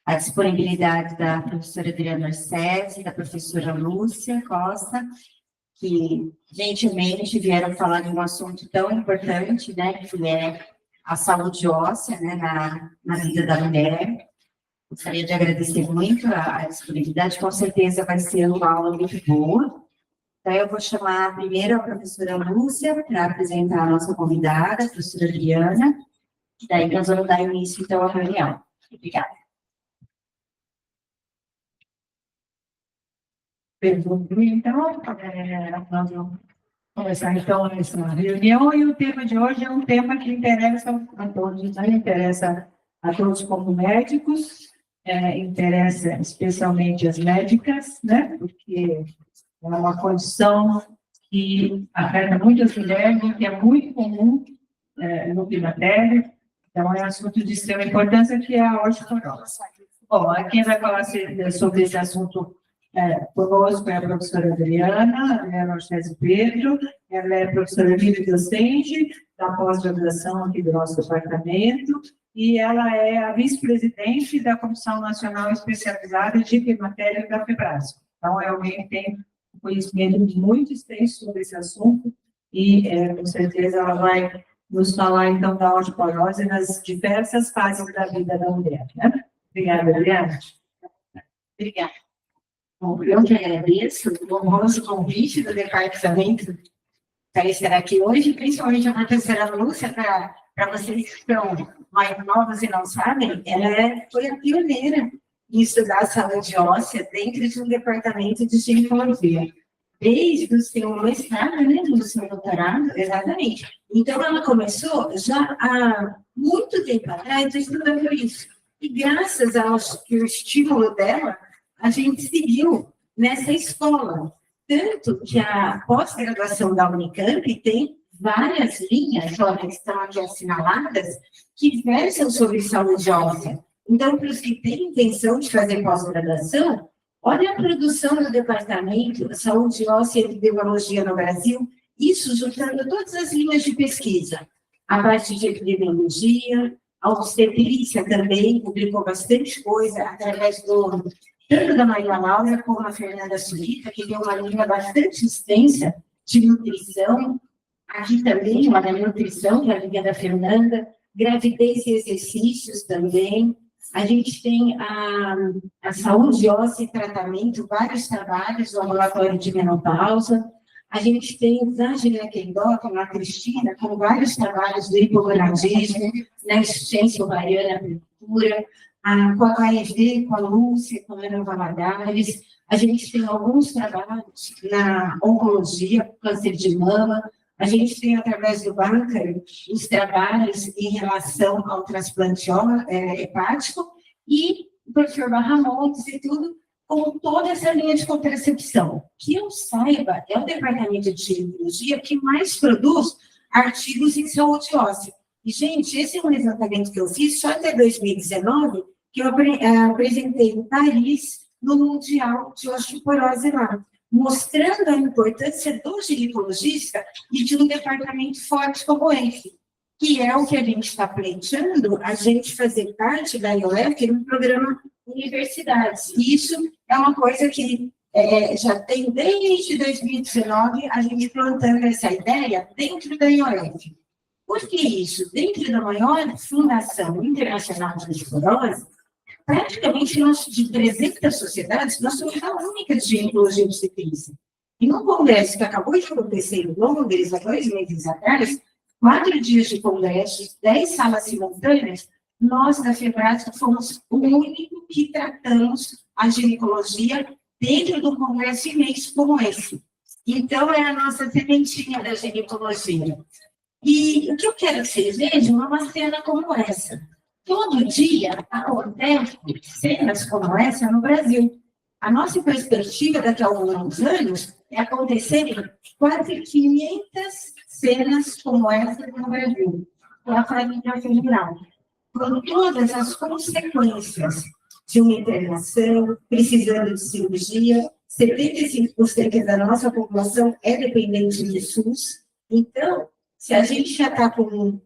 a disponibilidade da professora Adriana Arcés e da professora Lúcia Costa, que gentilmente vieram falar de um assunto tão importante, né, que é a saúde óssea, né, na vida da mulher. Gostaria de agradecer muito a disponibilidade, com certeza vai ser uma aula muito boa. Então, eu vou chamar primeiro a professora Lúcia para apresentar a nossa convidada, a professora Adriana, e daí nós vamos dar início, então, à reunião. Obrigada. Então, nós vamos começar, então, essa reunião, e o tema de hoje é um tema que interessa a todos, né? Interessa a todos como médicos, interessa especialmente as médicas, né? Porque é uma condição que afeta muitas mulheres e que é muito comum no climatério. Então, é um assunto de extrema importância, que é a osteoporose. Bom, quem vai falar sobre esse assunto conosco é a professora Adriana Arcés Pedro. Ela é professora livre docente da pós-graduação aqui do nosso departamento, e ela é a vice-presidente da Comissão Nacional Especializada de Climatério da FEBRASCO. Então, é alguém que tem um conhecimento muito extenso sobre esse assunto, e com certeza ela vai nos falar, então, da osteoporose nas diversas fases da vida da mulher, né? Obrigada, Adriana. Obrigada. Bom, eu que agradeço o honroso convite do departamento para estar aqui hoje, principalmente a professora Lúcia, para vocês que estão mais novos e não sabem, ela foi a pioneira em estudar a saúde óssea dentro de um departamento de ginecologia. Desde o seu mestrado, né, do seu doutorado, exatamente. Então, ela começou já há muito tempo atrás estudando isso. E graças ao estímulo dela, a gente seguiu nessa escola. Tanto que a pós-graduação da Unicamp tem várias linhas, que estão aqui assinaladas, que versam sobre saúde óssea. Então, para os que têm intenção de fazer pós-graduação, olha a produção do Departamento de Saúde Óssea e Epidemiologia no Brasil, isso juntando todas as linhas de pesquisa. A parte de epidemiologia, a obstetrícia também publicou bastante coisa através tanto da Maria Laura como a Fernanda Surita, que deu uma linha bastante extensa de nutrição. Aqui também, uma da nutrição, da linha da Fernanda, gravidez e exercícios também. A gente tem a saúde óssea e tratamento, vários trabalhos do ambulatório de menopausa. A gente tem a ginecoendócrina, a Cristina, com vários trabalhos do hipogonadismo, na insuficiência ovariana, abertura, com a AEV, com a Lúcia, com a Ana Valadares. A gente tem alguns trabalhos na oncologia, câncer de mama. A gente tem, através do Báncaro, os trabalhos em relação ao transplante hepático, e o professor Barramontes e tudo, com toda essa linha de contracepção. Que eu saiba, é o departamento de ginecologia que mais produz artigos em saúde óssea. E, gente, esse é um levantamento que eu fiz só até 2019, que eu apresentei em Paris, no Mundial de Osteoporose lá, mostrando a importância do ginecologista e de um departamento forte como esse, que é o que a gente está pleiteando, a gente fazer parte da IOF no programa Universidades. E isso é uma coisa que já tem desde 2019, a gente plantando essa ideia dentro da IOF. Por que isso? Dentro da maior fundação internacional de osteoporose, praticamente de 300 sociedades, nós somos a única de ginecologia obstetrícia. E no congresso que acabou de acontecer em Londres, há 2 meses atrás, 4 dias de congresso, 10 salas simultâneas, nós da FEBRASCO fomos o único que tratamos a ginecologia dentro do congresso imenso como esse. Então, é a nossa sementinha da ginecologia. E o que eu quero que vocês vejam é uma cena como essa. Todo dia acontece cenas como essa no Brasil. A nossa perspectiva daqui a alguns anos é acontecerem quase 500 cenas como essa no Brasil, com a fragmentação geral, com todas as consequências de uma internação, precisando de cirurgia. 75% da nossa população é dependente de SUS. Então, se a gente já está com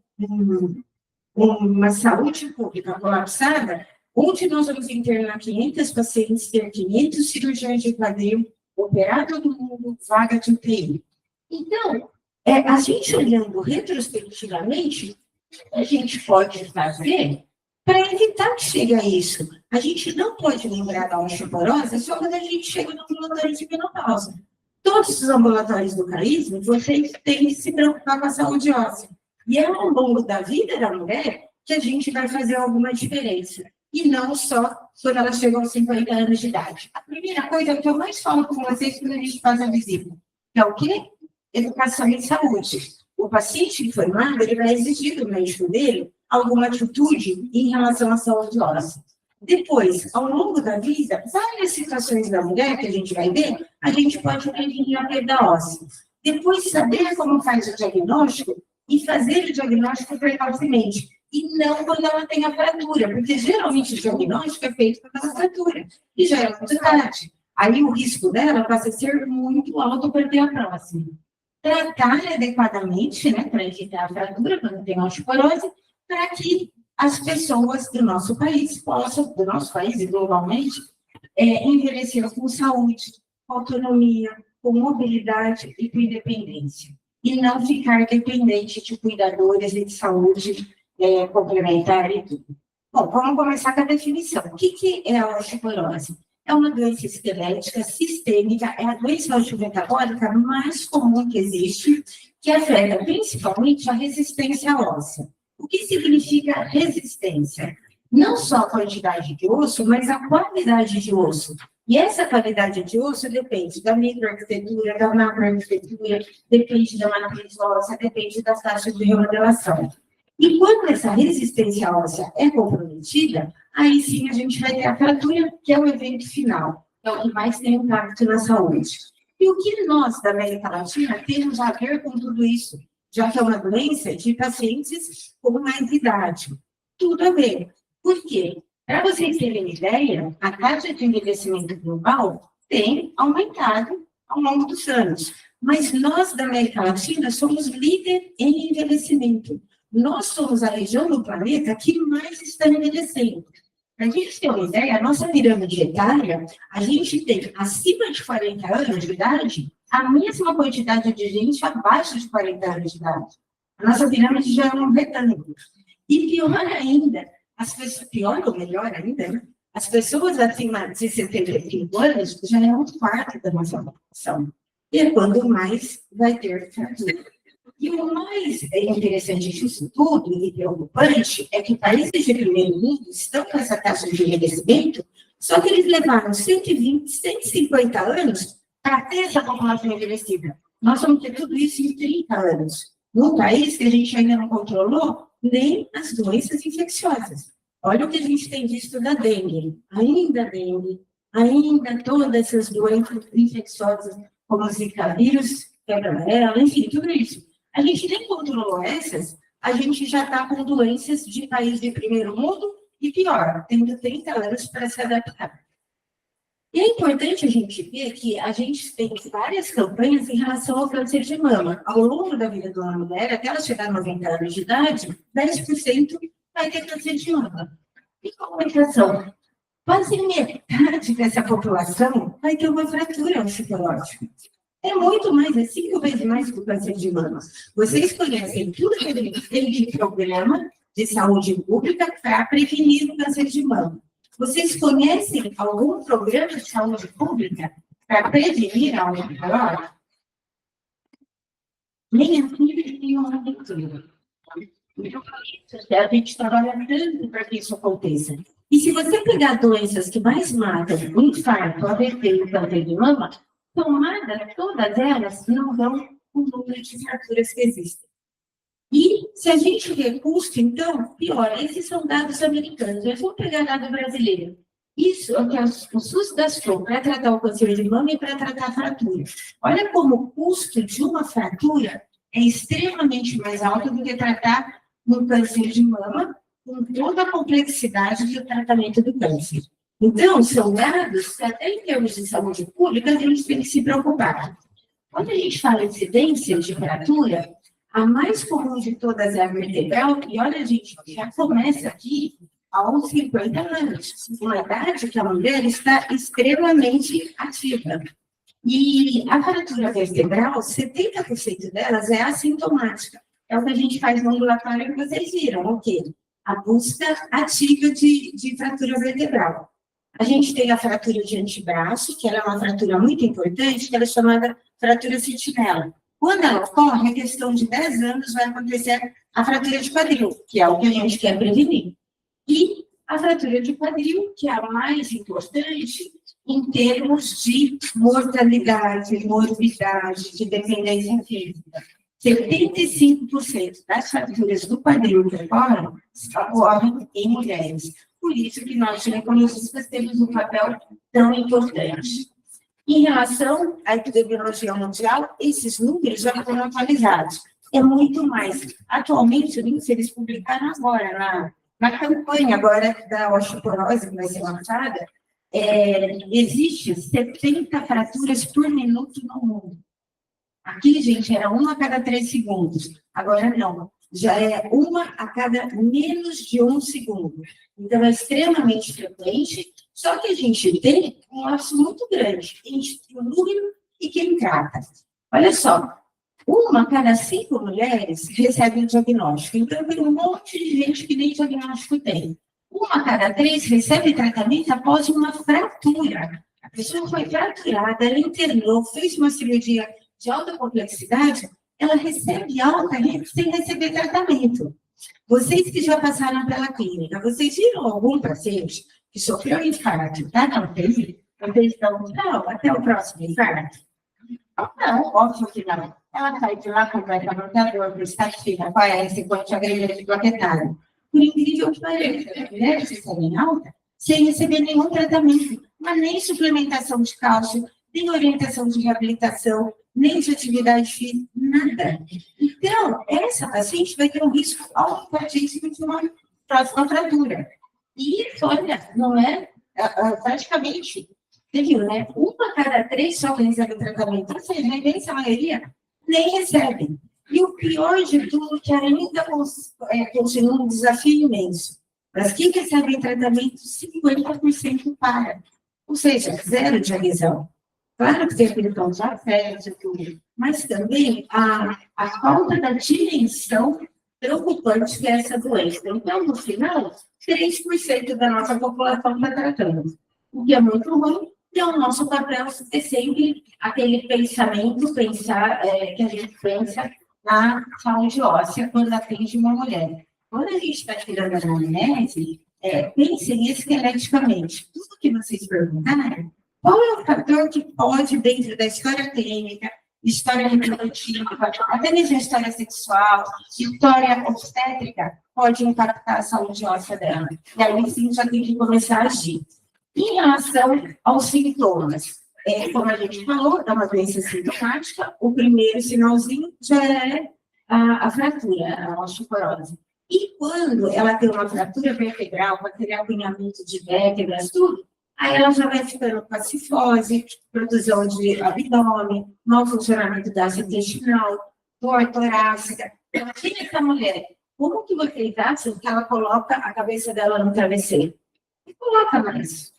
uma saúde pública colapsada, onde nós vamos internar 500 pacientes, ter 500 cirurgiões de quadril, operar todo mundo, vaga de UTI. Então, a gente olhando retrospectivamente, o que a gente pode fazer para evitar que chegue a isso? A gente não pode lembrar da osteoporose só quando a gente chega no ambulatório de menopausa. Todos os ambulatórios do país, vocês têm que se preocupar com a saúde óssea. E é ao longo da vida da mulher que a gente vai fazer alguma diferença. E não só quando ela chega aos 50 anos de idade. A primeira coisa que eu mais falo com vocês quando a gente faz a visita, que é o quê? Educação em saúde. O paciente informado, ele vai exigir do médico dele alguma atitude em relação à saúde óssea. Depois, ao longo da vida, várias situações da mulher que a gente vai ver, a gente pode prevenir a perda óssea. Depois, saber como faz o diagnóstico e fazer o diagnóstico precocemente. E não quando ela tem a fratura, porque geralmente o diagnóstico é feito quando ela fratura, e já é muito tarde. Aí o risco dela passa a ser muito alto para ter a próxima. Tratar adequadamente, né, para evitar a fratura, quando tem osteoporose, para que as pessoas do nosso país possam, do nosso país e globalmente, envelhecer com saúde, com autonomia, com mobilidade e com independência. E não ficar dependente de cuidadores e de saúde complementar e tudo. Bom, vamos começar com a definição. O que é a osteoporose? É uma doença esquelética sistêmica, é a doença osteometabólica mais comum que existe, que afeta principalmente a resistência óssea. O que significa resistência? Não só a quantidade de osso, mas a qualidade de osso. E essa qualidade de osso depende da microarquitetura, da macroarquitetura, depende da matriz óssea, depende das taxas de remodelação. E quando essa resistência óssea é comprometida, aí sim a gente vai ter a fratura, que é o evento final, é o que mais tem impacto na saúde. E o que nós, da América Latina, temos a ver com tudo isso? Já que é uma doença de pacientes com mais idade. Tudo a ver. Por quê? Para vocês terem ideia, a taxa de envelhecimento global tem aumentado ao longo dos anos. Mas nós, da América Latina, somos líder em envelhecimento. Nós somos a região do planeta que mais está envelhecendo. Para a gente ter uma ideia, a nossa pirâmide etária, a gente tem acima de 40 anos de idade, a mesma quantidade de gente abaixo de 40 anos de idade. A nossa pirâmide já é um retângulo. E pior ainda, pior ou melhor ainda, né? As pessoas acima de 75 anos já é um quarto da nossa população. E é quando mais vai ter fratura. E o mais interessante disso tudo, e preocupante, é que países de primeiro mundo estão com essa taxa de envelhecimento, só que eles levaram 120, 150 anos para ter essa população envelhecida. Nós vamos ter tudo isso em 30 anos. Num país que a gente ainda não controlou nem as doenças infecciosas. Olha o que a gente tem visto da dengue, ainda todas essas doenças infecciosas, como o Zika vírus, febre amarela, enfim, tudo isso. A gente nem controlou essas, a gente já está com doenças de país de primeiro mundo e pior, tendo 30 anos para se adaptar. E é importante a gente ver que a gente tem várias campanhas em relação ao câncer de mama. Ao longo da vida de uma mulher, até ela chegar a 90 anos de idade, 10% vai ter câncer de mama. E comunicação? Quase metade dessa população vai ter uma fratura osteoporótica. É muito mais, é 5 vezes mais que o câncer de mama. Vocês conhecem tudo que a gente tem de programa de saúde pública para prevenir o câncer de mama. Vocês conhecem algum programa de saúde pública para prevenir a osteoporose? Nem aqui, nem uma leitura. A gente trabalha tanto para que isso aconteça. E se você pegar doenças que mais matam, o infarto, o AVC e o câncer de mama, todas elas não vão com o número de fraturas que existem. E se a gente vê custo, então, pior, esses são dados americanos. Eu vou pegar dado brasileiro. Isso é o que o SUS gastou para tratar o câncer de mama e para tratar a fratura. Olha como o custo de uma fratura é extremamente mais alto do que tratar um câncer de mama com toda a complexidade do tratamento do câncer. Então, são dados que até em termos de saúde pública a gente tem que se preocupar. Quando a gente fala em incidência de fratura, A mais comum de todas é a vertebral, e olha, gente, já começa aqui aos 50 anos, uma idade que a mulher está extremamente ativa. E a fratura vertebral, 70% delas é assintomática. É o que a gente faz no ambulatório que vocês viram, o quê? A busca ativa de fratura vertebral. A gente tem a fratura de antebraço, que ela é uma fratura muito importante, que ela é chamada fratura sentinela. Quando ela ocorre, em questão de 10 anos, vai acontecer a fratura de quadril, que é o que a gente quer prevenir. E a fratura de quadril, que é a mais importante em termos de mortalidade, morbidade, de dependência física. 75% das fraturas do quadril que ocorrem em mulheres. Por isso que nós, ginecologistas, temos um papel tão importante. Em relação à epidemiologia mundial, esses números já foram atualizados. É muito mais. Atualmente, eles publicaram agora, na campanha agora da osteoporose, que vai ser lançada, existe 70 fraturas por minuto no mundo. Aqui, gente, era uma a cada 3 segundos. Agora não. Já é uma a cada menos de 1 segundo. Então, é extremamente frequente, só que a gente tem um laço muito grande entre o número e quem trata. Olha só, uma a cada 5 mulheres recebe um diagnóstico. Então, tem um monte de gente que nem diagnóstico tem. Uma a cada 3 recebe tratamento após uma fratura. A pessoa foi fraturada, ela internou, fez uma cirurgia de alta complexidade, ela recebe alta sem receber tratamento. Vocês que já passaram pela clínica, vocês viram algum paciente que sofreu infarto, tá na UTI? Vocês estão, não, até o próximo infarto? Não, óbvio que não. Ela sai de lá, completamente a dor, estatina, aparece com antiagregante plaquetário. Por incrível que pareça, as mulheres recebem alta sem receber nenhum tratamento, mas nem suplementação de cálcio, nem orientação de reabilitação, nem de atividade física, nada. Então, essa paciente vai ter um risco altíssimo de uma próxima fratura. E isso, olha, não é praticamente, você viu, né? Uma a cada 3 só recebe tratamento, ou seja, a imensa maioria nem recebe. E o pior de tudo, que ainda continua um desafio imenso. Mas quem recebe tratamento, 50% para. Ou seja, zero de adesão. Claro que tem aquele tom de afeto, tudo, mas também a falta da dimensão preocupante que é essa doença. Então, no final, 3% da nossa população está tratando. O que é muito ruim, e é o nosso papel ter sempre aquele pensamento, que a gente pensa na saúde óssea quando atende uma mulher. Quando a gente está tirando a anamnese, pensem esqueleticamente. Tudo que vocês perguntaram, qual é o fator que pode, dentro da história clínica, história reprodutiva, até mesmo a história sexual, história obstétrica, pode impactar a saúde óssea dela? E aí, sim, já tem que começar a agir. Em relação aos sintomas, como a gente falou, é uma doença sintomática, o primeiro sinalzinho já é a fratura, a osteoporose. E quando ela tem uma fratura vertebral, com aquele alinhamento de vértebras, tudo, aí ela já vai ficando com a cifose, produção de abdômen, mau funcionamento da área intestinal, dor torácica. Imagina essa mulher, como que vocês acham que ela coloca a cabeça dela no travesseiro? Não coloca mais,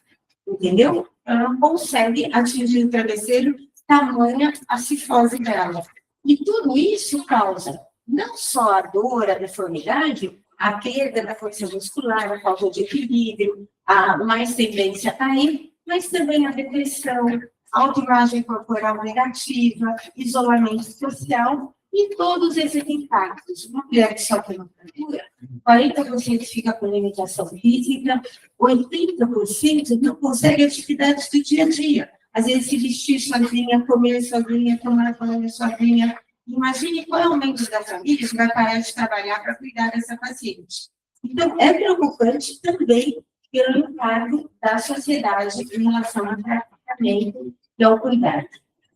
entendeu? Ela não consegue atingir o travesseiro, tamanha a cifose dela. E tudo isso causa não só a dor, a deformidade, a perda da força muscular, a falta de equilíbrio, a mais tendência a cair, mas também a depressão, autoimagem corporal negativa, isolamento social e todos esses impactos. Uma mulher que sofre uma fratura, 40% fica com limitação física, 80% não consegue atividades do dia a dia. Às vezes se vestir sozinha, comer sozinha, tomar banho sozinha. Imagine qual é o membro da família que vai parar de trabalhar para cuidar dessa paciente. Então, é preocupante também pelo impacto da sociedade em relação ao tratamento e ao cuidado.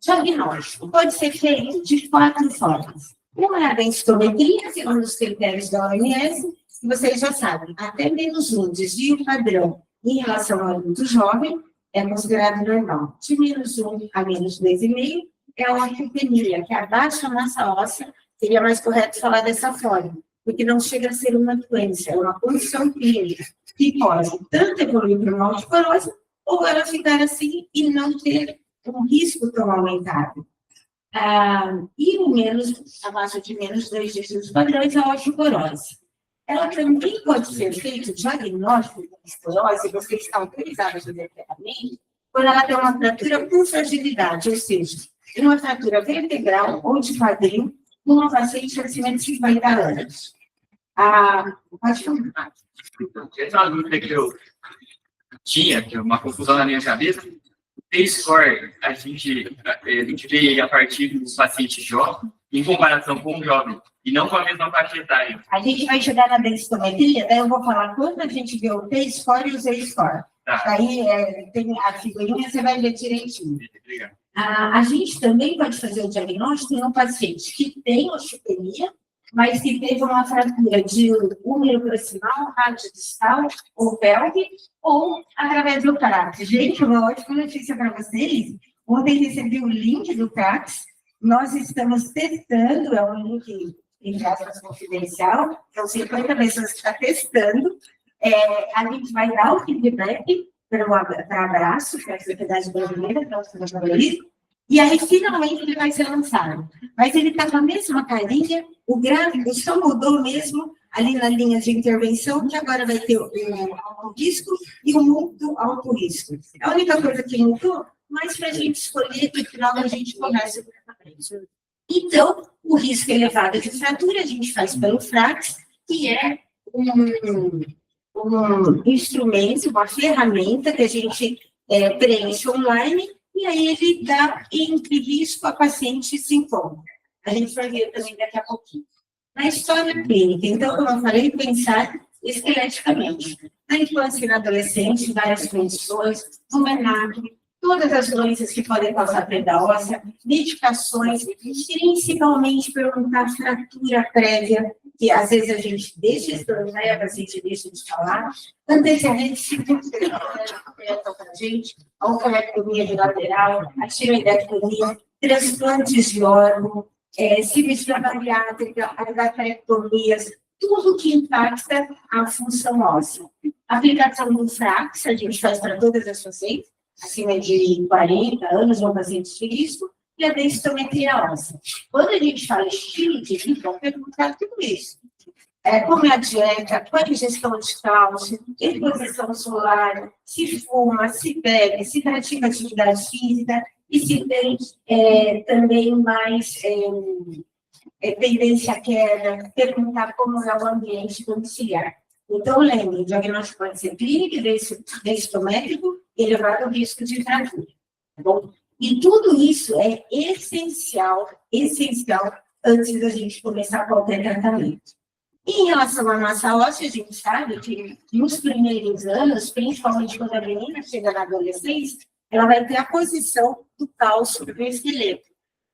Diagnóstico pode ser feito de 4 formas. Uma é a densitometria, segundo os critérios da OMS, que vocês já sabem, até menos 1 desvio padrão em relação ao adulto jovem é considerado normal. De menos 1 a menos 2,5 é a osteopenia, que é a baixa massa óssea Seria mais correto falar dessa forma, porque não chega a ser uma doença, é uma condição clínica que pode tanto evoluir para uma osteoporose, ou ela ficar assim e não ter um risco tão aumentado. E o menos, abaixo de menos 2 dígitos padrões, a osteoporose. Ela também pode ser feito o diagnóstico de osteoporose, você está autorizado a fazer tratamento, quando ela tem uma fratura por fragilidade, ou seja, uma fratura vertebral ou de quadril, numa paciente acima de 50 anos. Pode falar. Essa é uma dúvida que eu tinha, que é uma confusão na minha cabeça. O T-score, a gente vê a partir dos pacientes jovens, em comparação com o jovem, e não com a mesma faixa etária. A gente vai chegar na densitometria, daí eu vou falar quando a gente vê o T-score e o Z-score. Tá. Aí tem a figurinha, você vai ver direitinho. Obrigado. A gente também pode fazer o diagnóstico no paciente que tem osteopenia, mas que teve uma fratura de úmero proximal, rádio distal ou pelve, ou através do CRAX. Gente, uma ótima notícia para vocês. Ontem recebi o link do CRAX. Nós estamos testando, é um link em aspas confidencial, são 50 pessoas que estão testando. A gente vai dar o feedback para abraço, para a Sociedade Brasileira, para os trabalhadores, e aí finalmente ele vai ser lançado. Mas ele está com a mesma carinha, o gráfico só mudou mesmo ali na linha de intervenção, que agora vai ter o alto risco e o muito alto risco. A única coisa que mudou, mas para a gente escolher que final a gente começa o tratamento. Então, o risco elevado de fratura a gente faz pelo FRAX, que é um instrumento, uma ferramenta que a gente preenche online, e aí ele dá entre risco a paciente e sintoma. A gente vai ver também daqui a pouquinho. Na história clínica, então, como eu falei, pensar esqueleticamente. Na infância e na adolescência, várias condições, no MENAC, todas as doenças que podem causar perda óssea, medicações, principalmente perguntar fratura prévia, que às vezes a gente deixa estranhar, a paciente deixa de falar, antecedentes se apresentam para a gente, a oncolectomia de lateral, a tiroidectomia, transplantes de órgão, cirurgia bariátrica, argatectomias, tudo que impacta a função óssea. A aplicação do FRAX, a gente faz para todas as pacientes, acima de 40 anos, ou pacientes de risco, e a densitometria óssea. Quando a gente fala estilo de vida, vamos perguntar tudo isso. Como é a dieta, qual é a ingestão de cálcio, exposição solar, se fuma, se bebe, se pratica atividade física, e se tem também mais tendência à queda, perguntar como é o ambiente domiciliar. Então, lembre, o diagnóstico pode ser clínico, densitométrico, elevado risco de fratura. Tá bom? E tudo isso é essencial antes da gente começar qualquer tratamento. E em relação à massa óssea, a gente sabe que nos primeiros anos, principalmente quando a menina chega na adolescência, ela vai ter a posição do cálcio do esqueleto.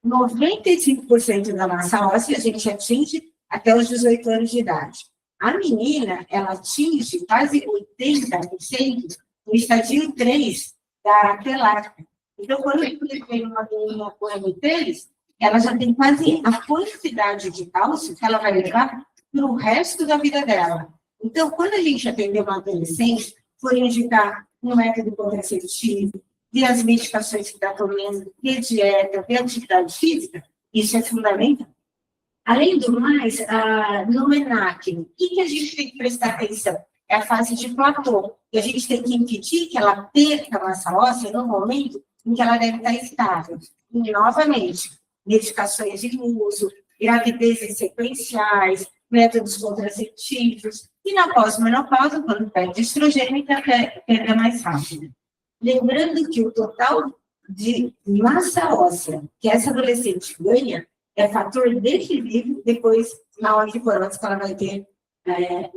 95% da massa óssea a gente atinge até os 18 anos de idade. A menina, ela atinge quase 80% no estadio 3 da telática. Então, quando a gente vê uma menina com M3, ela já tem quase a quantidade de cálcio que ela vai levar para o resto da vida dela. Então, quando a gente atender uma adolescente, for indicar um método contraceptivo, ver as medicações que está tomando, ver dieta, ver atividade física, isso é fundamental. Além do mais, no MENAC, o que a gente tem que prestar atenção? É a fase de platô. E a gente tem que impedir que ela perca a massa óssea no momento em que ela deve estar estável. E, novamente, medicações de uso, gravidezes sequenciais, métodos contraceptivos, e na pós-menopausa, quando perde estrogênio, perda mais rápida. Lembrando que o total de massa óssea que essa adolescente ganha é fator decisivo depois na hora de coronas que ela vai ter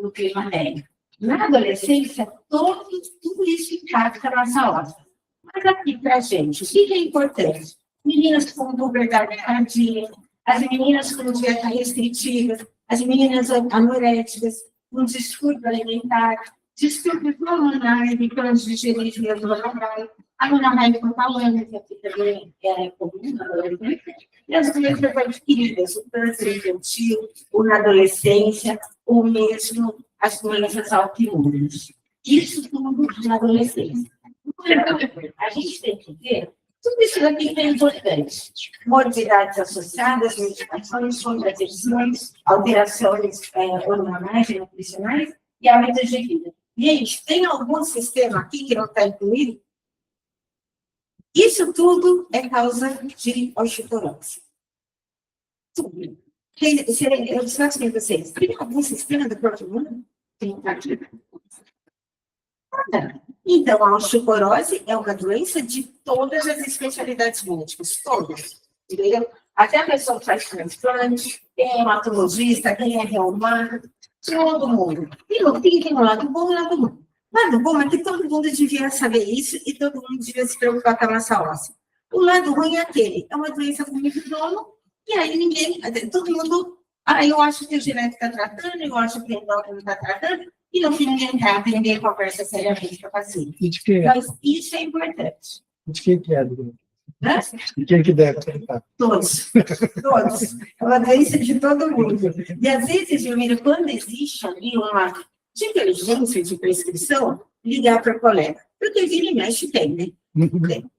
no clima médio. Na adolescência, tudo isso impacta a massa óssea. Mas aqui para a gente, o que é importante? Meninas com puberdade tardia, as meninas com dieta restritiva, as meninas anoréticas, com distúrbio alimentar, distúrbio hormonais, transdigerismo hormonal, a menorraia hipotalâmica, que também é comum na adolescência, e as doenças adquiridas, o câncer infantil, ou na adolescência, ou mesmo as doenças autoimunes. Isso tudo na adolescência. Então, a gente tem que ver tudo isso daqui que é importante. Morbidades associadas, medicações, contracepções, alterações hormonais e nutricionais e hábitos de vida. Gente, tem algum sistema aqui que não está incluído? Isso tudo é causa de osteoporose. Tudo. Eu disse assim para vocês, tem algum sistema do corpo humano? Tem aqui. Então, a osteoporose é uma doença de todas as especialidades médicas, todas, entendeu? Até a pessoa que faz transplante, tem hematologista, tem reumato, todo mundo. E não tem um lado bom e um lado ruim. Lado bom é que todo mundo devia saber isso e todo mundo devia se preocupar com a massa óssea. O lado ruim é aquele, é uma doença com muito dono, e aí todo mundo, eu acho que o genético está tratando, eu acho que o endócrino está tratando, e no fim ninguém trata, ninguém conversa seriamente com a paciente. E de quem é? Mas isso é importante. De quem que é, Adriana? Né? De quem que deve tratar? Todos. É uma doença de todo mundo. E às vezes, Gilmiro, quando existe ali uma inteligência de prescrição, ligar para o colega. Porque vira e mexe tem, né?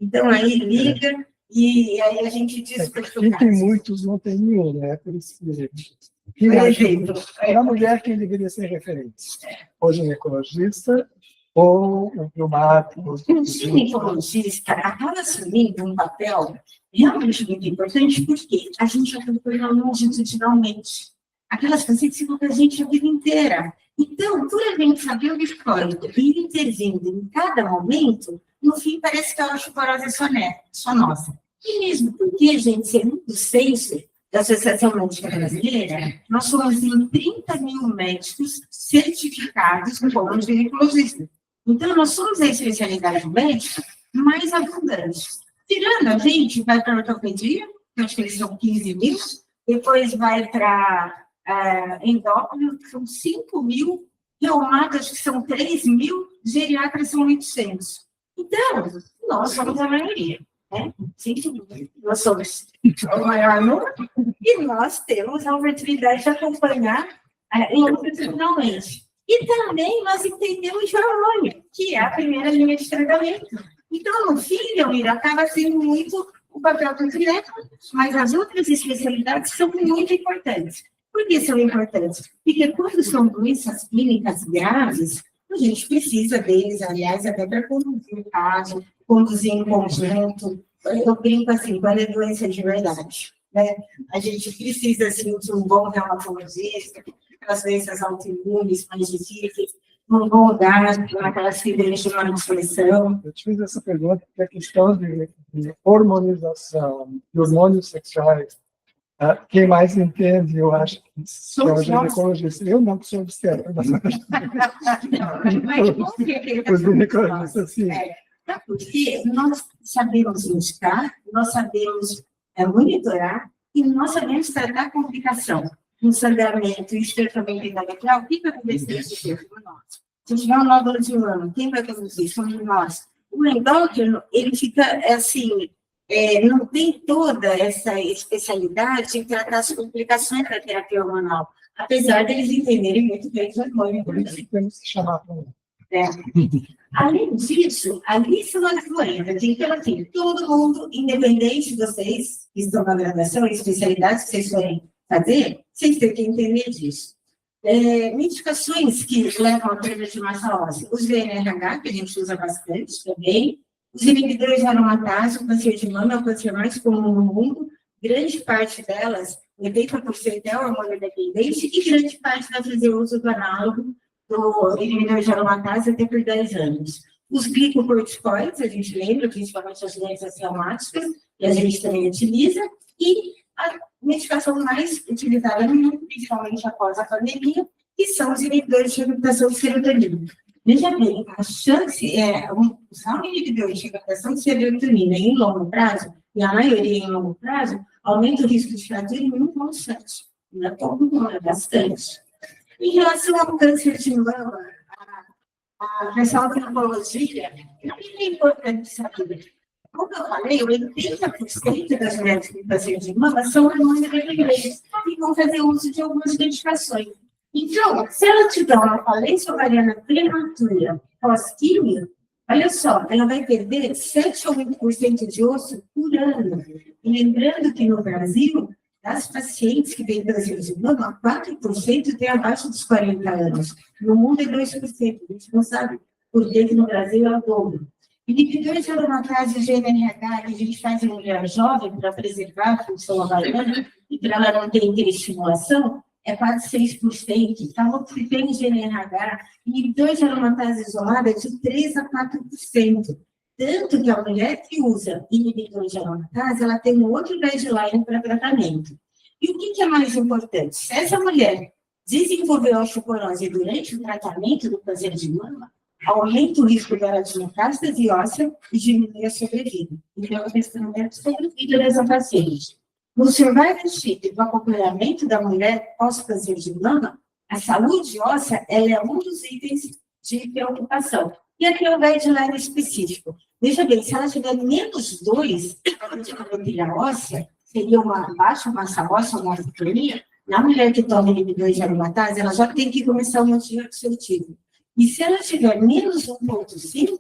Então aí liga e aí a gente diz para o tem muitos, não tem nenhum, né? Por isso que... Por exemplo, a mulher quem deveria ser referente? O ginecologista ou o reumato? O ginecologista acaba assumindo um papel realmente muito importante, porque a gente acompanha longitudinalmente. Aquelas pacientes ficam com a gente a vida inteira. Então, por a gente saber o histórico e ir intervindo em cada momento, no fim parece que a osteoporose é só nossa. E mesmo porque, gente, segundo o censo da Associação Médica Brasileira, nós somos em 30 mil médicos certificados como ginecologista. Então, nós somos a especialidade médica mais abundante. Tirando a gente, vai para a ortopedia, que eu acho que eles são 15 mil, depois vai para endócrino, que são 5 mil, reumatas, que são 3 mil, geriatras são 800. Então, nós somos a maioria. Né? 5 mil. Nós somos o maior número e nós temos a oportunidade de acompanhar longitudinalmente. E também nós entendemos o hormônio, que é a primeira linha de tratamento. Então, no fim, Leomir, acaba sendo muito o papel do gineco, mas as outras especialidades são muito importantes. Por que são importantes? Porque quando são doenças clínicas graves, a gente precisa deles, aliás, até para conduzir o caso, conduzir em conjunto. Eu brinco assim, quando é doença de verdade, né? A gente precisa, assim, de um bom reumatologista, aquelas doenças autoimunes mais difíceis, um bom gasto, aquelas fibras de manutenção. Eu te fiz essa pergunta porque a questão de hormonização, de hormônios sexuais, quem mais entende, eu acho que são os ginecologistas. Eu não sou obstetra, mas os ginecologistas, sim. Porque nós sabemos indicar, nós sabemos monitorar e nós sabemos tratar a complicação. Um sangramento, estressamento endometrial, quem vai conduzir esse tempo? Nós. Se tiver um nódulo de mama, quem vai conduzir? Somos nós. O endócrino, ele fica assim, não tem toda essa especialidade em tratar as complicações da terapia hormonal, apesar deles entenderem muito bem o hormônio. Por isso que temos que chamar para Além disso, ali são as doenças. Então, assim, todo mundo, independente de vocês que estão na graduação, especialidades que vocês forem fazer, vocês têm que entender disso. Medicações que levam a perda de massa óssea, os GNRH, que a gente usa bastante também, os inibidores de aromatase, o câncer de mama é o câncer mais comum no mundo, grande parte delas, 80% é hormônio dependente, e grande parte vai fazer uso do análogo do inibidor de aromatase até por 10 anos. Os glicocorticoides, a gente lembra, principalmente as doenças reumáticas, e a gente também utiliza, e a medicação mais utilizada no mundo, principalmente após a pandemia, que são os inibidores de recaptação de serotonina. Veja bem, a chance usar um inibidor de recaptação de serotonina em longo prazo, e a maioria em longo prazo, aumenta o risco de fratura em 1,7. Não é pouco, não, é bastante. Em relação ao câncer de mama, a pessoal da oncologia, o que é importante saber? Como eu falei, 80% das mulheres com câncer de mama são imunodependentes e vão fazer uso de algumas medicações. Então, se ela tiver uma falência ovariana prematura pós-químio, olha só, ela vai perder 7 ou 8% de osso por ano. E lembrando que no Brasil, das pacientes que têm câncer de mama, 4% têm abaixo dos 40 anos. No mundo é 2%. A gente não sabe por que no Brasil é o dobro. Inibidores aromatase GNRH, que a gente faz em mulher jovem para preservar a função ovariana e para ela não ter hiperestimulação, é quase 6%. Então, se tem GNRH, inibidores aromatase isolada é de 3% a 4%. Tanto que a mulher que usa inibidores de aromatase, ela tem um outro guideline para tratamento. E o que é mais importante? Se essa mulher desenvolveu osteoporose durante o tratamento do câncer de mama, aumenta o risco dela de metástase óssea e diminui a sobrevida. Então, eu testemunho sobre a vida dessa paciente. No survivorship, do acompanhamento da mulher pós-câncer de mama, a saúde óssea ela é um dos itens de preocupação. E aqui é um guideline específico. Veja bem, se ela tiver menos 2, a óssea, seria uma baixa massa óssea, uma osteopenia. Na mulher que toma inibidores de aromatase, ela já tem que começar um antidepressivo. E se ela tiver menos 1,5,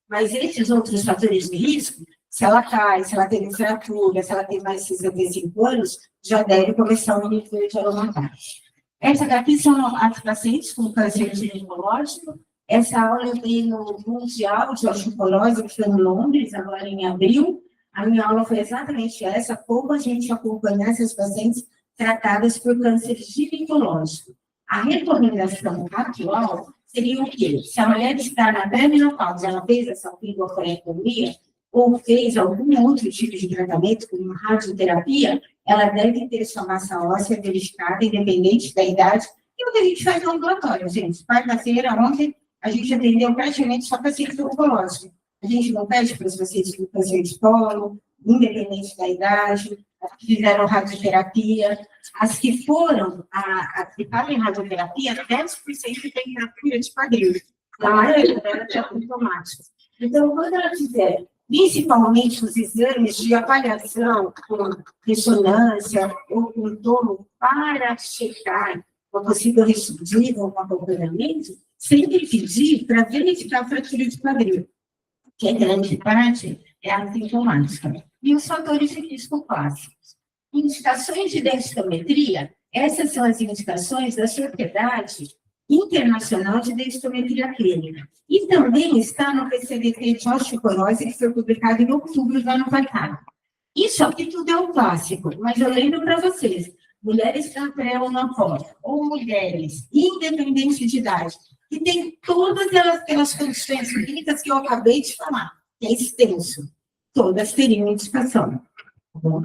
mas esses outros fatores de risco, se ela cai, se ela tem fratura, se ela tem mais de 65 anos, já deve começar um inibidor de aromatase. Essa daqui são as pacientes com câncer ginecológico. Essa aula eu dei no Mundial de Osteoporose, que foi em Londres, agora em abril. A minha aula foi exatamente essa, como a gente acompanhar essas pacientes tratadas por câncer ginecológico. A recomendação atual seria o quê? Se a mulher está na pré-menopausa, ela fez essa oligocorectomia, ou fez algum outro tipo de tratamento, como radioterapia, ela deve ter sua massa óssea verificada, independente da idade. E o que a gente faz no ambulatório, gente? Quarta-feira, ontem, a gente atendeu praticamente só pacientes oncológicos. A gente não pede para os pacientes com câncer de colo, independente da idade, as que fizeram radioterapia, as que foram aplicadas em radioterapia, 10% tem fratura de quadril. A maioria delas é automática. Então, quando ela fizer, principalmente os exames de avaliação com ressonância ou com tomo para checar uma possível recidiva ou um acompanhamento, sempre pedir para verificar a fratura de quadril, que é grande parte é assintomática. E os fatores de risco clássicos. Indicações de densitometria, essas são as indicações da Sociedade Internacional de Densitometria Clínica. E também está no PCDT de osteoporose, que foi publicado em outubro do ano passado. Isso aqui tudo é um clássico, mas eu lembro para vocês, mulheres na pré-menopausa, ou mulheres, independente de idade, que têm todas aquelas condições clínicas que eu acabei de falar, que é extenso. Todas teriam indicação. Tá bom?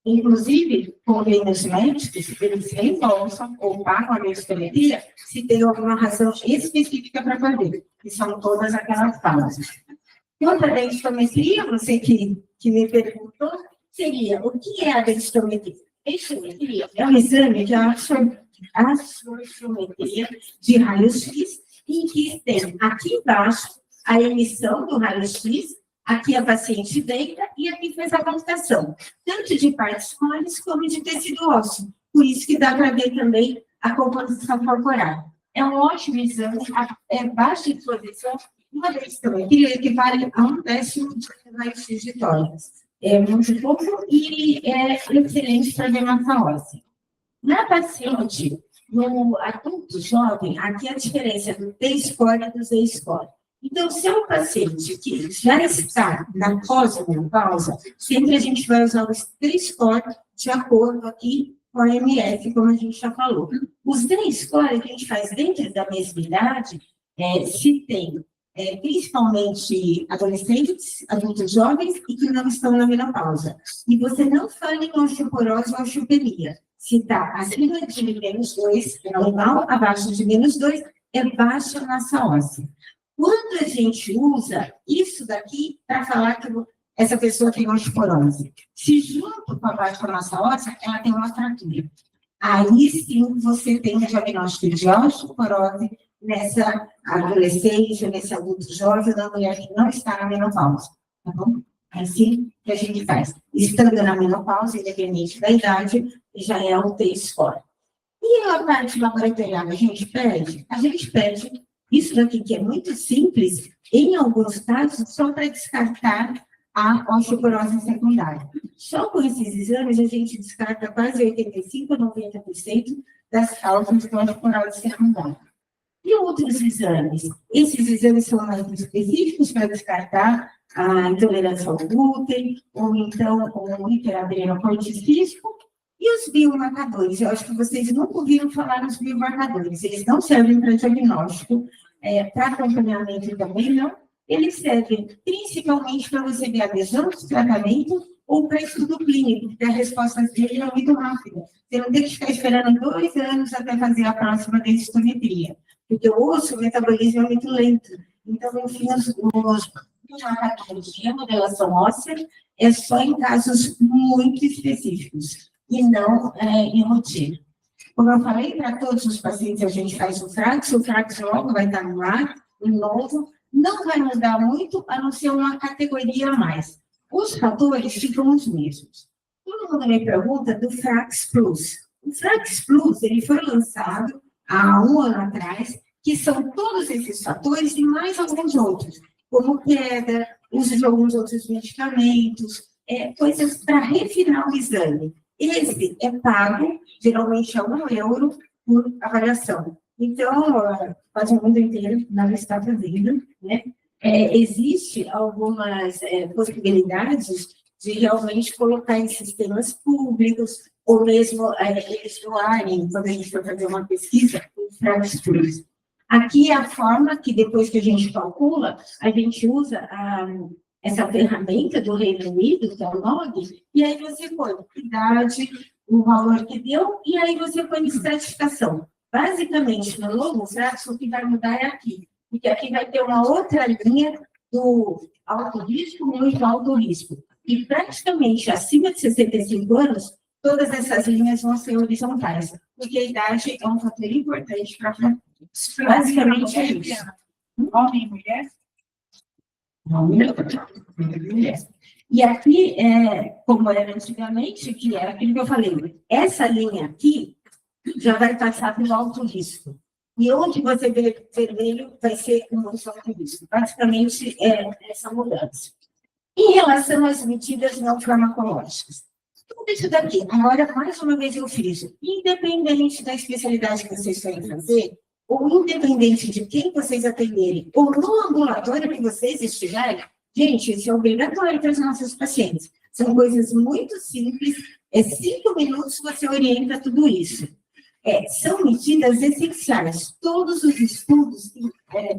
Inclusive, convênios médicos, eles reembolsam ou pagam a densitometria se tem alguma razão específica para fazer, que são todas aquelas fases. Quanto à densitometria, você que me perguntou, seria o que é a densitometria? Densitometria é um exame de absorçiometria de raio-x, em que tem aqui embaixo a emissão do raio-x, aqui a paciente deita e aqui faz a computação, tanto de partes moles como de tecido ósseo. Por isso que dá para ver também a composição corporal. É um ótimo exame, é baixa exposição, uma densitometria equivale a 1/10 de raio-x de tórax. É muito pouco e é excelente para ver massa óssea. Na paciente, no adulto jovem, aqui a diferença do T-score e do Z-score. Então, se é um paciente que já está na pós-menopausa, sempre a gente vai usar os T-score de acordo aqui com a MF, como a gente já falou. Os Z-score que a gente faz dentro da mesma idade, se tem principalmente adolescentes, adultos jovens e que não estão na menopausa. E você não fala em osteoporose ou osteopenia. Se está acima de -2, é normal, abaixo de -2, é baixa massa óssea. Quando a gente usa isso daqui para falar que essa pessoa tem osteoporose, se junto com a baixa massa óssea, ela tem uma fratura. Aí sim você tem o diagnóstico de osteoporose nessa adolescente, nesse adulto jovem, da mulher que não está na menopausa. Tá bom? É assim que a gente faz. Estando na menopausa, independente da idade, já é um T-score. E a parte laboratorial, a gente pede? A gente pede isso daqui, que é muito simples, em alguns casos, só para descartar a osteoporose secundária. Só com esses exames, a gente descarta quase 85% a 90% das causas de osteoporose secundária. E outros exames? Esses exames são mais específicos para descartar a intolerância ao glúten, ou então o hiperadrenocorticístico, e os biomarcadores. Eu acho que vocês nunca ouviram falar nos biomarcadores. Eles não servem para diagnóstico, para acompanhamento também não. Eles servem principalmente para você ver a adesão do tratamento ou para estudo clínico, porque a resposta dele é muito rápida. Você não tem que ficar esperando 2 anos até fazer a próxima densitometria, porque o osso, o metabolismo é muito lento. Então, enfim, os marcadores de remodelação óssea é só em casos muito específicos e não em rotina. Como eu falei, para todos os pacientes a gente faz o Frax logo vai estar no ar, o novo, não vai mudar muito, a não ser uma categoria a mais. Os fatores ficam os mesmos. Todo mundo me pergunta do Frax Plus. O Frax Plus, ele foi lançado há 1 ano atrás, que são todos esses fatores e mais alguns outros, como queda, uso de alguns outros medicamentos, coisas para refinar o exame. Esse é pago, geralmente é €1 por avaliação. Então, quase o mundo inteiro não está fazendo, né? Existe algumas possibilidades de realmente colocar em sistemas públicos, ou mesmo eles doarem, quando a gente for fazer uma pesquisa, para estudos. Aqui é a forma que, depois que a gente calcula, a gente usa essa ferramenta do Reino Unido, que é o LOG, e aí você põe idade, o valor que deu, e aí você põe estratificação. Basicamente, no longo prazo, o que vai mudar é aqui, porque aqui vai ter uma outra linha do alto risco, muito alto risco. E praticamente acima de 65 anos, todas essas linhas vão ser horizontais, porque a idade é um fator importante para a basicamente é isso. Homem e mulher? E aqui, como era antigamente, que era aquilo que eu falei, essa linha aqui já vai passar pelo alto risco. E onde você vê vermelho vai ser o muito alto risco. Basicamente, essa mudança. Em relação às medidas não farmacológicas, tudo isso daqui, agora, mais uma vez eu friso, independente da especialidade que vocês querem fazer, ou independente de quem vocês atenderem, ou no ambulatório que vocês estiverem, gente, isso é obrigatório para os nossos pacientes. São coisas muito simples, 5 minutos você orienta tudo isso. São medidas essenciais. Todos os estudos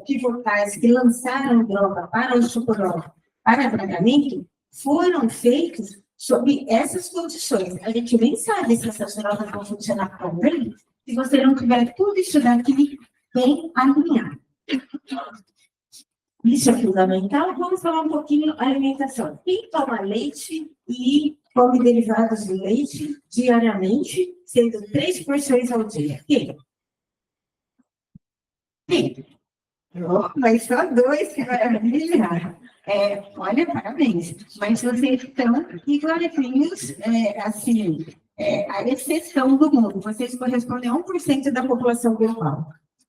pivotais que lançaram droga para o osteoporose, para tratamento, foram feitos sob essas condições. A gente nem sabe se essas drogas vão funcionar tão bem se você não tiver tudo isso daqui bem alinhado. Isso é fundamental. Vamos falar um pouquinho da alimentação. Quem toma leite e come derivados de leite diariamente, sendo 3 porções ao dia? Quem? Mas só 2, que maravilha! Olha, parabéns. Mas vocês estão igualzinhos, assim, a exceção do mundo. Vocês correspondem a 1% da população global.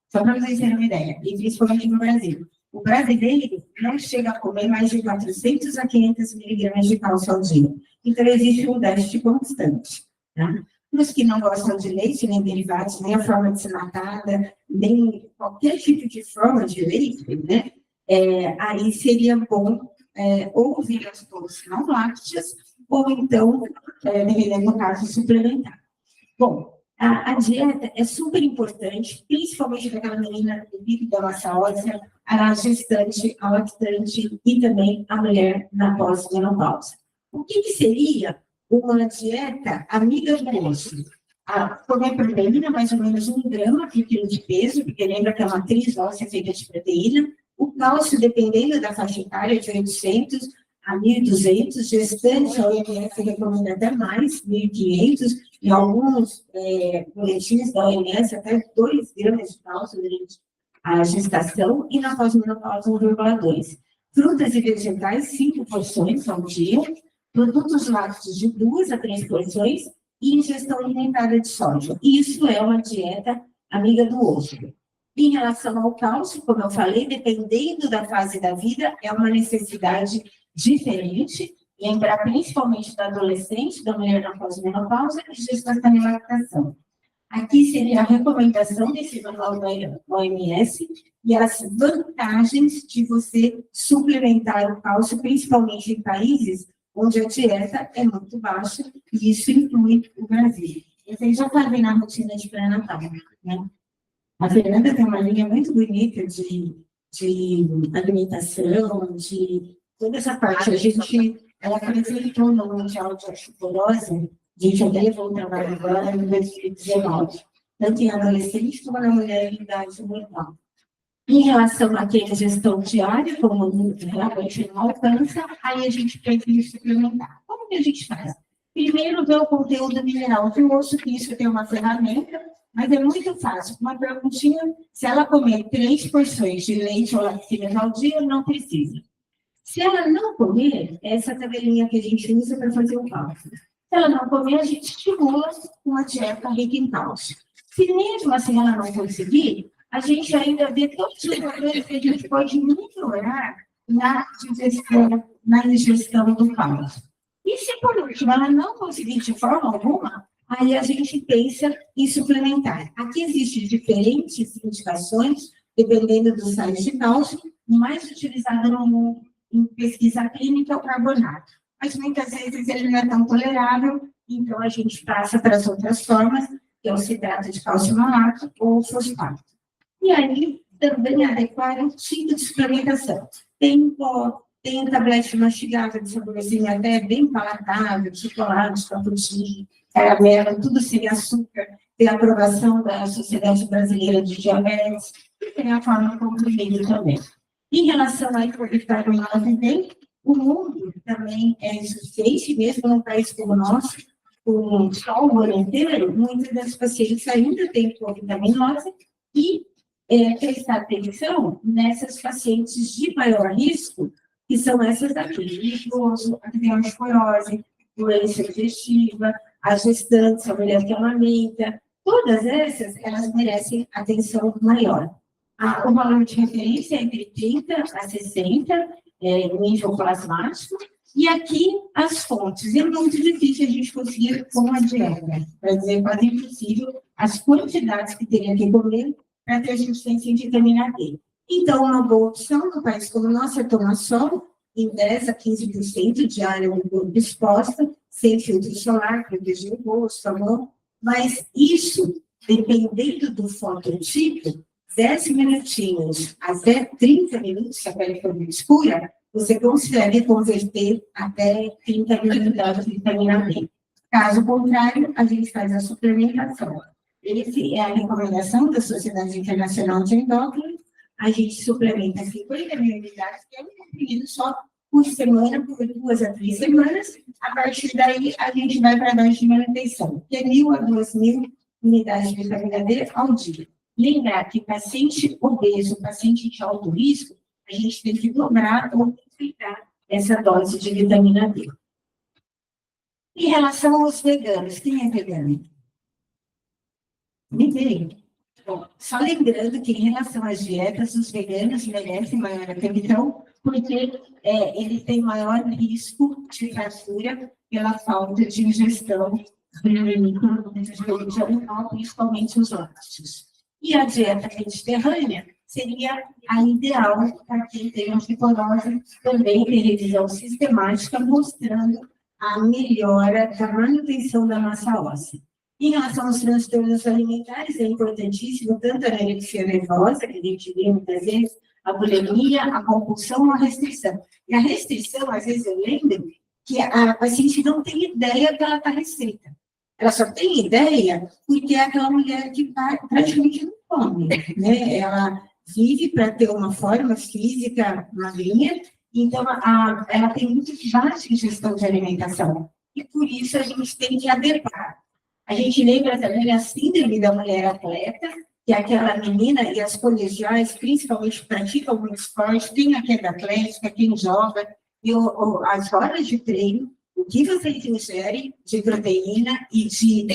Só para vocês terem uma ideia, e principalmente no Brasil. O brasileiro não chega a comer mais de 400 a 500 miligramas de cálcio ao dia. Então, existe um déficit constante. Tá? Os que não gostam de leite, nem derivados, nem a forma desnatada, nem qualquer tipo de forma de leite, né? Aí seria bom ou ouvir as bolas não lácteas, ou então, dependendo do caso, suplementar. Bom, a dieta é super importante, principalmente para aquela menina do pico da massa óssea, a gestante, a lactante e também a mulher na pós-menopausa. O que seria uma dieta amiga do osso? Comer proteína, mais ou menos 1 grama por quilo de peso, porque lembra que é uma matriz óssea feita de proteína. O cálcio, dependendo da faixa etária, de 800 a 1.200, gestante, a OMS recomenda até mais, 1.500, e alguns boletins da OMS até 2 gramas de cálcio durante a gestação, e na pós-menopausa 1,2. frutas e vegetais, 5 porções ao dia, produtos lácteos de 2 a 3 porções e ingestão limitada de sódio. Isso é uma dieta amiga do osso. Em relação ao cálcio, como eu falei, dependendo da fase da vida, é uma necessidade diferente. Lembrar principalmente da adolescente, da mulher na pós-menopausa e gestação e lactação. Aqui seria a recomendação desse manual da OMS e as vantagens de você suplementar o cálcio, principalmente em países onde a dieta é muito baixa, e isso inclui o Brasil. Vocês já fazem na rotina de pré-natal, né? A Fernanda tem uma linha muito bonita de alimentação, de toda essa parte. Ela apresentou no Mundial de Osteoporose, de fevereiro, um trabalho agora, em 2019, tanto em adolescente como na mulher em idade mortal. Em relação a quem gestão diária, como realmente não alcança, aí a gente precisa suplementar. Como que a gente faz? Primeiro, ver o conteúdo mineral do osso, que isso tem uma ferramenta, mas é muito fácil. Uma perguntinha, se ela comer 3 porções de leite ou laticínios ao dia, não precisa. Se ela não comer, essa tabelinha que a gente usa para fazer o cálcio. Se ela não comer, a gente estimula uma dieta rica em cálcio. Se mesmo assim ela não conseguir, a gente ainda vê todos os fatores que a gente pode melhorar na ingestão do cálcio. E se por último ela não conseguir de forma alguma, aí a gente pensa em suplementar. Aqui existem diferentes indicações, dependendo dos sais de cálcio, mais utilizada no mundo em pesquisa clínica é o carbonato. Mas muitas vezes ele não é tão tolerável, então a gente passa para as outras formas, que é o citrato de cálcio malato ou fosfato. E aí também adequar o tipo de suplementação. Tem pó, tem tablete mastigável de saborosinho até bem palatável, chocolate, cappuccino, caramelo, tudo sem açúcar. Tem a aprovação da Sociedade Brasileira de Diabetes e tem a forma comprimido também. Em relação à hipoglicemia, o mundo também é insuficiente, mesmo num país como o nosso, com só o ano inteiro, muitas das pacientes ainda têm hipoglicemia e prestar atenção nessas pacientes de maior risco, que são essas daqui, idoso, a que tem osteoporose, doença digestiva, a gestante, a mulher que amamenta, todas essas, elas merecem atenção maior. O valor de referência é entre 30 a 60, nível plasmático, e aqui as fontes. É muito difícil a gente conseguir com a dieta, para dizer quase impossível as quantidades que teria que comer para ter suficiência de vitamina D. Então, uma boa opção no país como o nosso é tomar sol em 10 a 15% de área do corpo exposta, sem filtro solar, proteger o rosto, a mão, mas isso, dependendo do fototipo, 10 minutinhos até 30 minutos, se a pele for muito escura, você consegue converter até 30 miligramas de vitamina D. Caso contrário, a gente faz a suplementação. Essa é a recomendação da Sociedade Internacional de Endócrino. A gente suplementa 50 miligramas, que é um comprimido só por semana, por 2 a 3 semanas. A partir daí, a gente vai para a dose de manutenção, que é 1.000 a 2.000 unidades de vitamina D ao dia. Lembrar que paciente obeso, paciente de alto risco, a gente tem que dobrar ou multiplicar essa dose de vitamina D. Em relação aos veganos, quem é vegano? Ninguém. Bom, só lembrando que em relação às dietas, os veganos merecem maior atenção, porque ele tem maior risco de fratura pela falta de ingestão de produtos animais, principalmente os lácteos. E a dieta mediterrânea seria a ideal para quem tem osteoporose, também tem revisão sistemática mostrando a melhora da manutenção da massa óssea. Em relação aos transtornos alimentares, é importantíssimo tanto a anorexia nervosa, que a gente vê muitas vezes, a bulimia, a compulsão, a restrição. E a restrição, às vezes eu lembro que a paciente não tem ideia que ela está restrita. Ela só tem ideia porque é aquela mulher que praticamente não come, né? Ela vive para ter uma forma física magrinha, então ela tem muito baixa ingestão de alimentação. E por isso a gente tem que adequar. A gente lembra também a síndrome da mulher atleta, que aquela menina e as colegiais, principalmente, praticam muito esporte, tem a queda atlética, quem joga, e as horas de treino, o que vocês ingerem de proteína e de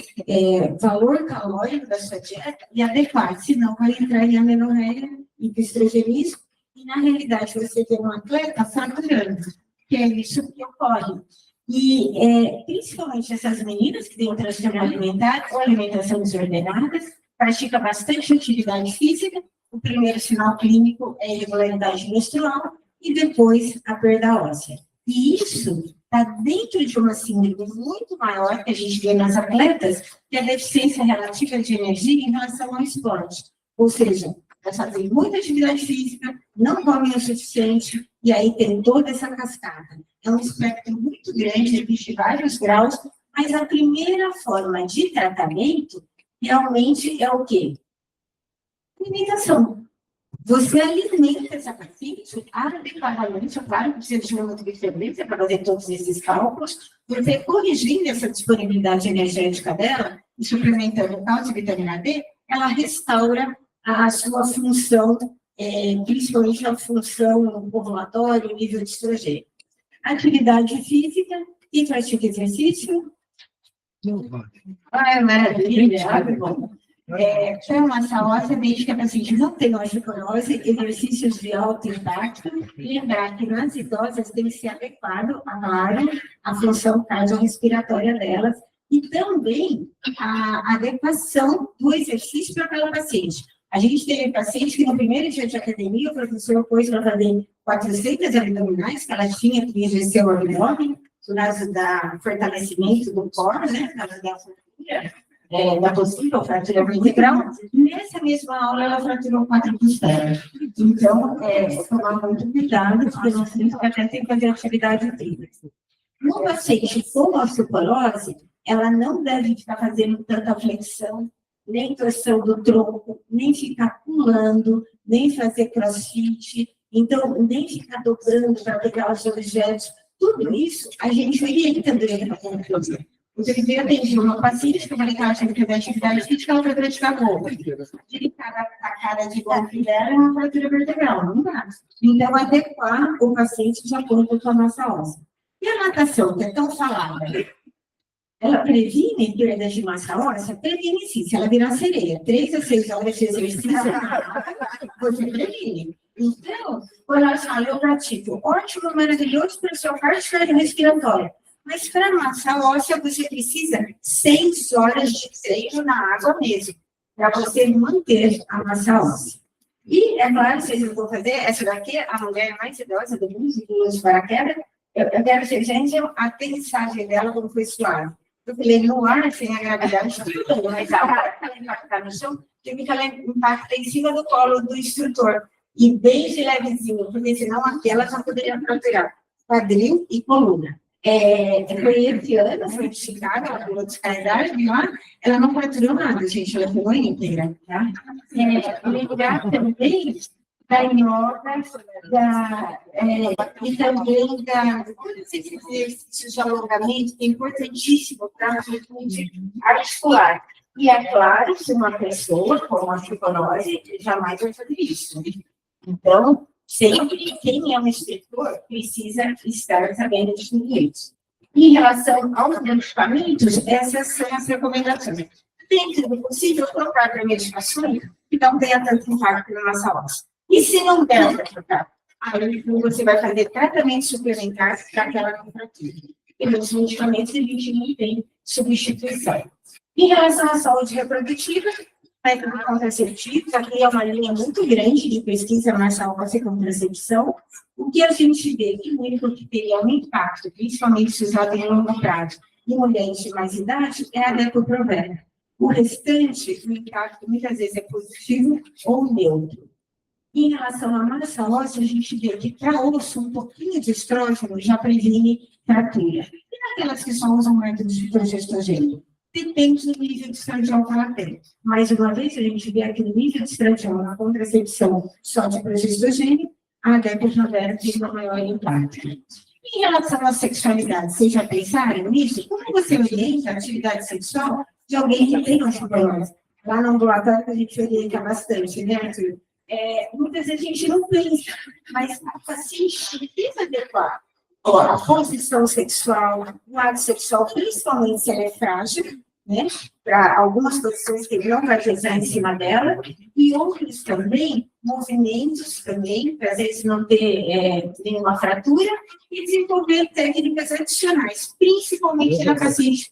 valor calórico da sua dieta e adequar, senão vai entrar em amenorreia, hiperestregenismo, e na realidade você tem um atleta fraturando, que é isso que ocorre. E principalmente essas meninas que têm um transtorno alimentar ou alimentação desordenada, pratica bastante atividade física, o primeiro sinal clínico é a irregularidade menstrual e depois a perda óssea. E isso está dentro de uma síndrome muito maior que a gente vê nas atletas, que é a deficiência relativa de energia em relação ao esporte. Ou seja, elas fazem muita atividade física, não comem o suficiente, e aí tem toda essa cascata. É um espectro muito grande, existe vários graus, mas a primeira forma de tratamento realmente é o quê? Alimentação. Você alimenta essa paciente adequadamente, claro que precisa de uma nutricionista para fazer todos esses cálculos, você corrigindo essa disponibilidade energética dela, e suplementando o cálcio e vitamina D, ela restaura a sua função, principalmente a função ovulatória, o nível de estrogênio. Atividade física, e pratica exercício. Maravilha! Para massa óssea, desde que a paciente não tem osteoporose, exercícios de alto impacto, lembrar que nas idosas tem que ser adequado, claro, a função cardiorrespiratória delas, e também a adequação do exercício para aquela paciente. A gente teve paciente que no primeiro dia de academia, o professor pôs para fazer 400 abdominais, que ela tinha que exercer o abdômen, por causa do fortalecimento do core, né, por causa da fratura, da possível fratura vertebral. Nessa mesma aula, ela fraturou 4 costelas. Então, tomar muito cuidado, porque nós temos que até ter que fazer atividade física. No paciente com osteoporose, ela não deve ficar fazendo tanta flexão, nem torção do tronco, nem ficar pulando, nem fazer crossfit, então, nem ficar dobrando para pegar os objetos. Tudo isso a gente orienta durante a consulta. Outro dia eu atendi uma paciente que eu falei que ela tinha que fazer atividade física, ela foi praticar gol. A cara de golpe dela é uma fratura vertebral, não dá. Então, adequar o paciente de acordo com a massa óssea. E a natação, que é tão falada, ela previne perdas de massa óssea? Previne sim. Se ela virar sereia, 3 a 6 horas de exercício, você previne. Então, quando ela fala, eu pratico, ótimo, maravilhoso para o seu cardiorrespiratório. Mas para a massa óssea, você precisa 6 horas de treino na água mesmo, para você manter a massa óssea. E, é claro, vocês não vão fazer, essa daqui, a mulher mais idosa do mundo, de paraquedas, eu quero que, gente, a aterrissagem dela como foi suave. Eu falei, no ar, sem a gravidade, tudo, mas a hora que ela impactar no chão, teve que ela impacta em cima do colo do instrutor. E bem de levezinho, porque senão aquela já poderia fraturar quadril e coluna. Foi esse ano, foi de Chicago, ela pegou descarregagem lá, ela não fraturou nada, gente, ela pegou íntegra, tá? Lembrar também da yoga, e também todos esses exercícios de alongamento, que é importantíssimo para a saúde articular. E é claro que uma pessoa com osteoporose jamais vai fazer isso. Então, sempre quem é um instrutor precisa estar sabendo de tudo isso. Em relação aos medicamentos, essas são as recomendações. Dentro do possível, trocar para medicações que não tenha tanto impacto na massa óssea. E se não der para trocar, aí você vai fazer tratamento suplementar para aquela fratura. E nos medicamentos a gente não tem substituição. Em relação à saúde reprodutiva, método contraceptivo, aqui é uma linha muito grande de pesquisa massa óssea e contracepção. O que a gente vê que o único que teria um impacto, principalmente se usado em longo prazo, em mulheres de mais idade, é a depo-provera. O restante, o impacto muitas vezes é positivo ou neutro. Em relação à massa óssea, a gente vê que para osso, um pouquinho de estrógeno já previne fratura. E naquelas que só usam métodos de progestogênio? Depende do nível de estradiol que ela tem. Mais uma vez, a gente vê aqui no nível de estradiol na contracepção só de progestogênio, a depo-provera tem um maior impacto. Em relação à sexualidade, vocês já pensaram nisso? Como você orienta a atividade sexual de alguém que tem osteoporose? lá no ambulatório a gente orienta bastante, né, Arthur? Muitas vezes a gente não pensa, mas a paciente precisa adequar a posição sexual, o ato sexual, principalmente se ela é frágil, né? Para algumas posições que não vai pesar em cima dela, e outros também, movimentos também, para às vezes não ter nenhuma fratura, e desenvolver técnicas adicionais, principalmente na paciente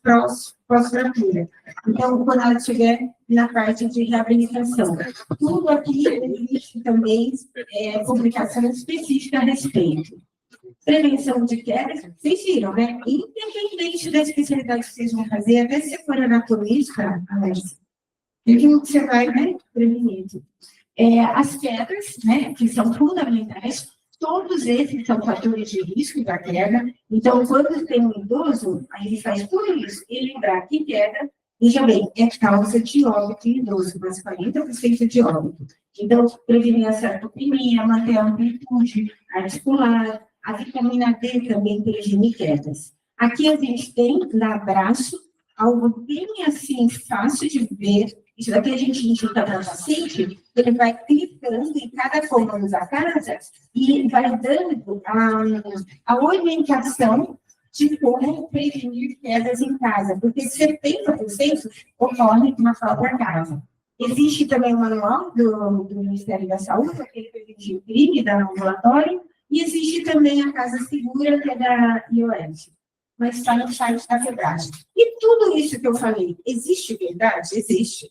pós-fratura. Então, quando ela estiver na parte de reabilitação. Tudo aqui existe também publicação específica a respeito. Prevenção de quedas, vocês viram, né? Independente da especialidade que vocês vão fazer, até se for anatomista, viu que você vai, né, prevenir. As quedas, né, que são fundamentais, todos esses são fatores de risco da queda. Então, quando tem um idoso, a gente faz tudo isso. E lembrar que queda, veja bem, é causa de óbito em idoso, mas 40% de óbito. Então, prevenir a sarcopenia, manter a amplitude articular, a vitamina D também previne quedas. Aqui a gente tem, no braço, algo bem assim, fácil de ver. Isso daqui a gente indica para o paciente, ele vai clicando em cada cômodo da casa e vai dando a orientação de como prevenir quedas em casa, porque 70% ocorre na própria casa. Existe também o manual do Ministério da Saúde, aquele preventivo crime da ambulatório, e existe também a Casa Segura, que é da IOS, mas está no site da Febrasg. E tudo isso que eu falei, existe verdade? Existe.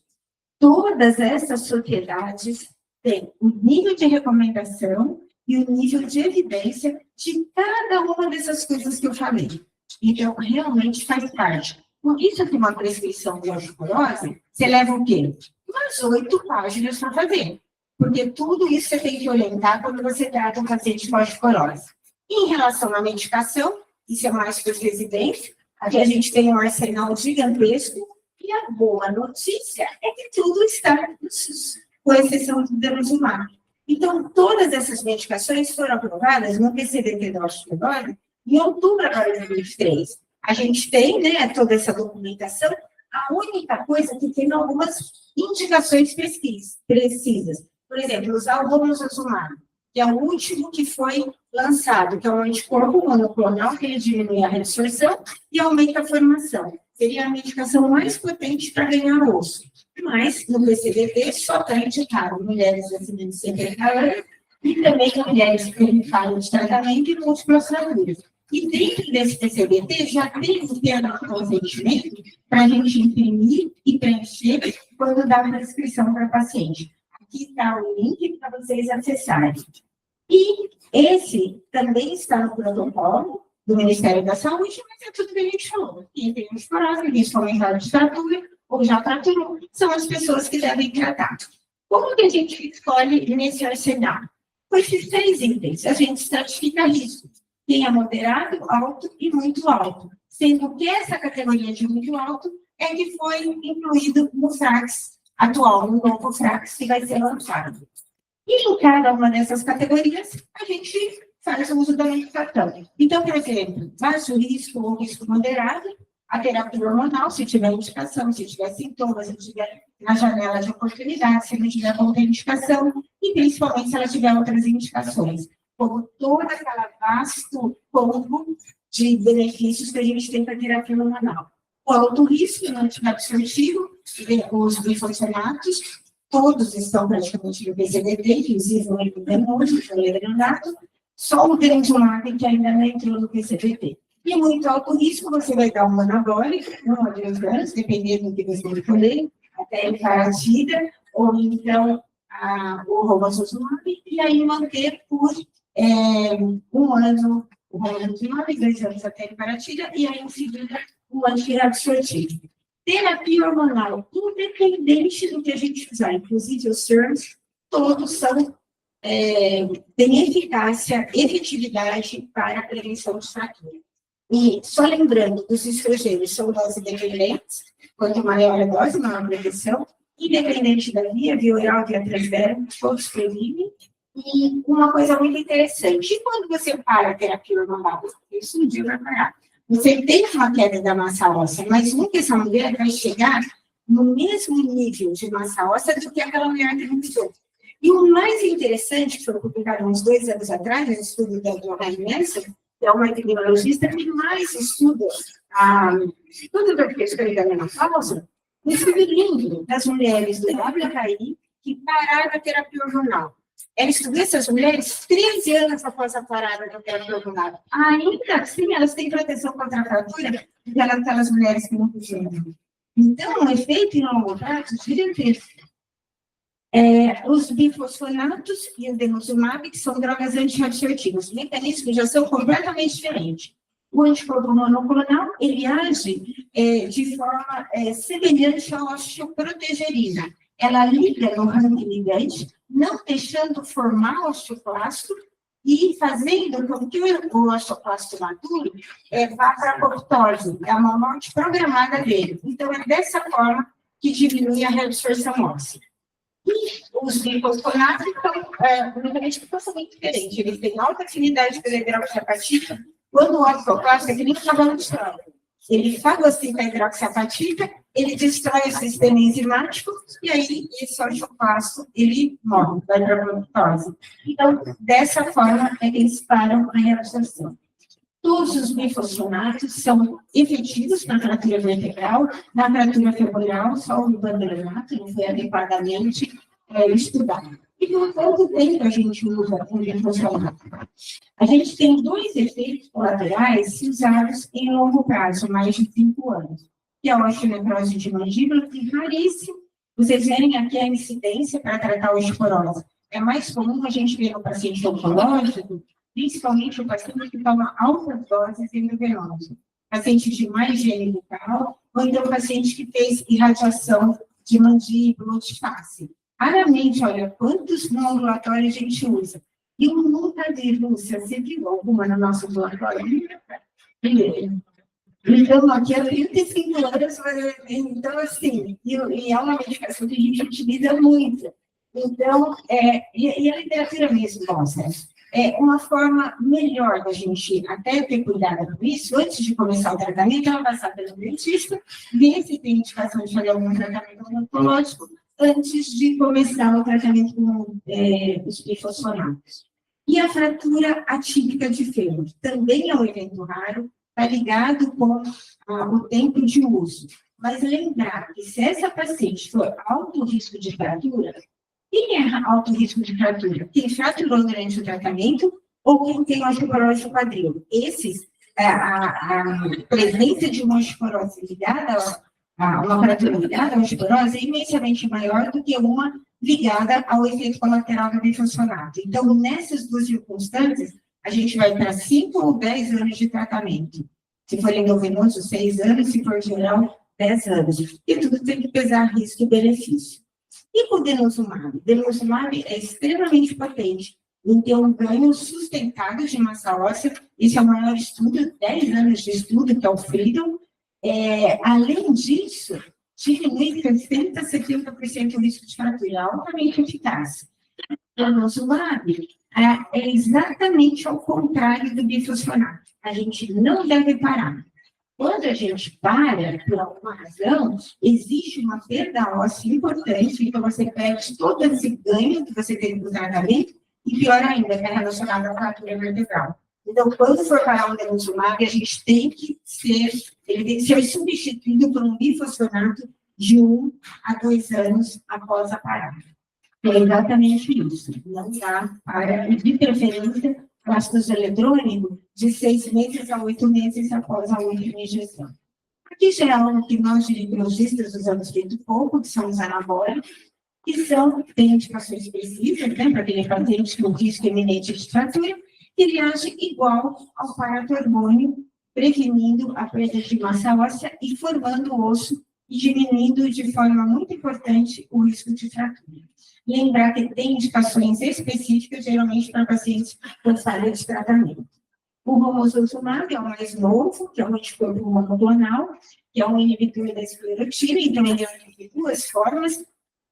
Todas essas sociedades têm o nível de recomendação e o nível de evidência de cada uma dessas coisas que eu falei. Então, realmente faz parte. Por isso que uma prescrição de osteoporose, você leva o quê? Umas 8 páginas para fazer. Porque tudo isso você tem que orientar quando você trata um paciente com osteoporose. Em relação à medicação, isso é mais por residência, aqui a gente tem um arsenal gigantesco, e a boa notícia é que tudo está no SUS, com exceção do denosumab. Então, todas essas medicações foram aprovadas no PCDT da osteoporose em outubro agora de 2023. A gente tem, né, toda essa documentação. A única coisa é que tem algumas indicações precisas. Por exemplo, usar o denosumab, que é o último que foi lançado, que é um anticorpo monoclonal, que ele diminui a reabsorção e aumenta a formação. Seria a medicação mais potente para ganhar osso. Mas, no PCDT, só está indicado mulheres acima de 50 anos e também mulheres que iniciaram de tratamento e múltiplas fraturas. E dentro desse PCDT já tem o termo de consentimento para a gente imprimir e preencher quando dá a prescrição para o paciente. Aqui está o link para vocês acessarem. E esse também está no protocolo do Ministério da Saúde, mas é tudo que a gente falou. Quem tem osteoporose, principalmente de fratura, ou já fraturou, são as pessoas que devem tratar. Como que a gente escolhe nesse arsenal? Com esses 3 itens, a gente estratifica risco. Tem a moderado, alto e muito alto. Sendo que essa categoria de muito alto é que foi incluído no FRAX atual, no novo FRAX que vai ser lançado. E em cada uma dessas categorias, a gente faz o uso da medicação. Então, por exemplo, baixo risco ou risco moderado, a terapia hormonal, se tiver indicação, se tiver sintomas, se tiver na janela de oportunidade, se não tiver contraindicação, e principalmente se ela tiver outras indicações, como todo aquele vasto combo de benefícios que a gente tem para a terapia hormonal. O alto risco no antiabsortivo, os bifosfonatos, todos estão praticamente no PCDT, inclusive o epidemose, o ledranato, só o denosumab que ainda não entrou no PCDT. E muito alto risco, você vai dar uma anabólica, 1 a 2 anos, dependendo do que você escolher, até enfaratida, ou então o romosozumab, e aí manter por 1 ano o romosozumab, 2 anos até enfaratida, e aí em seguida o antiabsortivo. Terapia hormonal, independente do que a gente usar, inclusive os SERMs, todos são, têm eficácia, efetividade para a prevenção de fratura. E só lembrando, os estrogênios são doses dependentes, quanto maior a dose, maior a prevenção, independente da via oral, via transdérmica, todos previnem. E uma coisa muito interessante, e quando você para a terapia hormonal, isso um dia vai parar. Você tem uma queda da massa óssea, mas nunca essa mulher vai chegar no mesmo nível de massa óssea do que aquela mulher que realizou. E o mais interessante, que foi publicado uns 2 anos atrás, no estudo da Johanna Nelson, que é uma epidemiologista que mais estuda toda a questão da menopausa, um estudo lindo das mulheres do WHI que pararam a terapia hormonal. Ela estudou essas mulheres 13 anos após a parada da terapia hormonal. Ainda assim, elas têm proteção contra a fratura daquelas mulheres que não podiam. Então, o efeito em longo prazo é gigantesco. Os bifosfonatos e o denosumab, que são drogas antiabsortivas, os mecanismos já são completamente diferentes. O anticorpo monoclonal, ele age de forma semelhante à osteoprotegerina. Ela liga no ranking ligante, não deixando formar osteoclasto e fazendo com que o osteoclasto maduro vá para a apoptose, é uma morte programada dele. Então, é dessa forma que diminui a reabsorção óssea. E os bifosfonatos são mecanismos totalmente diferentes. Eles têm alta afinidade pela hidroxiapatita, quando o osteoclasto é que nem um cavalo de Troia. Ele fagocita a hidroxiapatita, ele destrói o sistema enzimático, e aí esse osteoclasto, ele morre, vai para a apoptose. Então, dessa forma, é que eles param a reabsorção. Todos os bifosfonatos são efetivos na fratura vertebral, na fratura femoral, só o bandeironato não foi adequadamente estudado. E por quanto tempo a gente usa o bifosfonato? A gente tem 2 efeitos colaterais usados em longo prazo, mais de 5 anos, que é a osteonecrose de mandíbula, que é raríssimo. Vocês verem aqui a incidência para tratar a osteoporose. É mais comum a gente ver no paciente oncológico, principalmente o paciente que toma altas doses endovenosas, paciente de má higiene bucal, ou então paciente que fez irradiação de mandíbula ou de face. Raramente, olha, quantos no ambulatório a gente usa. E eu nunca vi, Lúcia, você viu alguma no nosso ambulatório? Então, aqui há 35 anos, então, assim, e é uma medicação que a gente utiliza muito. Então, e a literatura mesmo mostra. Uma forma melhor da gente até ter cuidado com isso, antes de começar o tratamento, ela passar pelo dentista, ver se tem indicação de fazer algum tratamento oncológico, antes de começar o tratamento com os bifosfonatos. E a fratura atípica de fêmur, também é um evento raro, está ligado com o tempo de uso. Mas lembrar que se essa paciente for alto risco de fratura, quem é alto risco de fratura? Quem fraturou durante o tratamento ou quem tem osteoporose do quadril? Esses, a presença de uma osteoporose ligada, uma fratura ligada à osteoporose é imensamente maior do que uma ligada ao efeito colateral do bifosfonato. Então, nessas 2 circunstâncias, a gente vai para 5 ou 10 anos de tratamento. Se for endovenoso, 6 anos, se for geral, 10 anos. E tudo tem que pesar risco e benefício. E com o denosumab? O denosumab é extremamente potente em ter um ganho sustentado de massa óssea. Esse é o maior estudo, 10 anos de estudo, que é o FREEDOM. Além disso, diminui 60% a 70% o risco de fratura, altamente eficaz. O denosumab é exatamente ao contrário do bifosfonato. A gente não deve parar. Quando a gente para, por alguma razão, existe uma perda óssea importante, então você perde todo esse ganho que você teve do tratamento, e pior ainda, que é relacionado à fratura vertebral. Então, quando for parar um denosumab, a gente tem que ele tem que ser substituído por um bifosfonato de 1 a 2 anos após a parada. É exatamente isso. Não dá para, de preferência, ácido eletrônico de 6 meses a 8 meses após a última injeção. Aqui já é algo que nós, ginecologistas, usamos muito pouco, que são os anabólicos, que têm indicações específicas, né, para aquele paciente com risco iminente de fratura, que ele age igual ao paratormônio, prevenindo a perda de massa óssea e formando o osso e diminuindo de forma muito importante o risco de fratura. Lembrar que tem indicações específicas, geralmente para pacientes com falha de tratamento. O romosozumab é o mais novo, que é um anticorpo monoclonal, que é um inibidor da esclerotina, então ele age de 2 formas,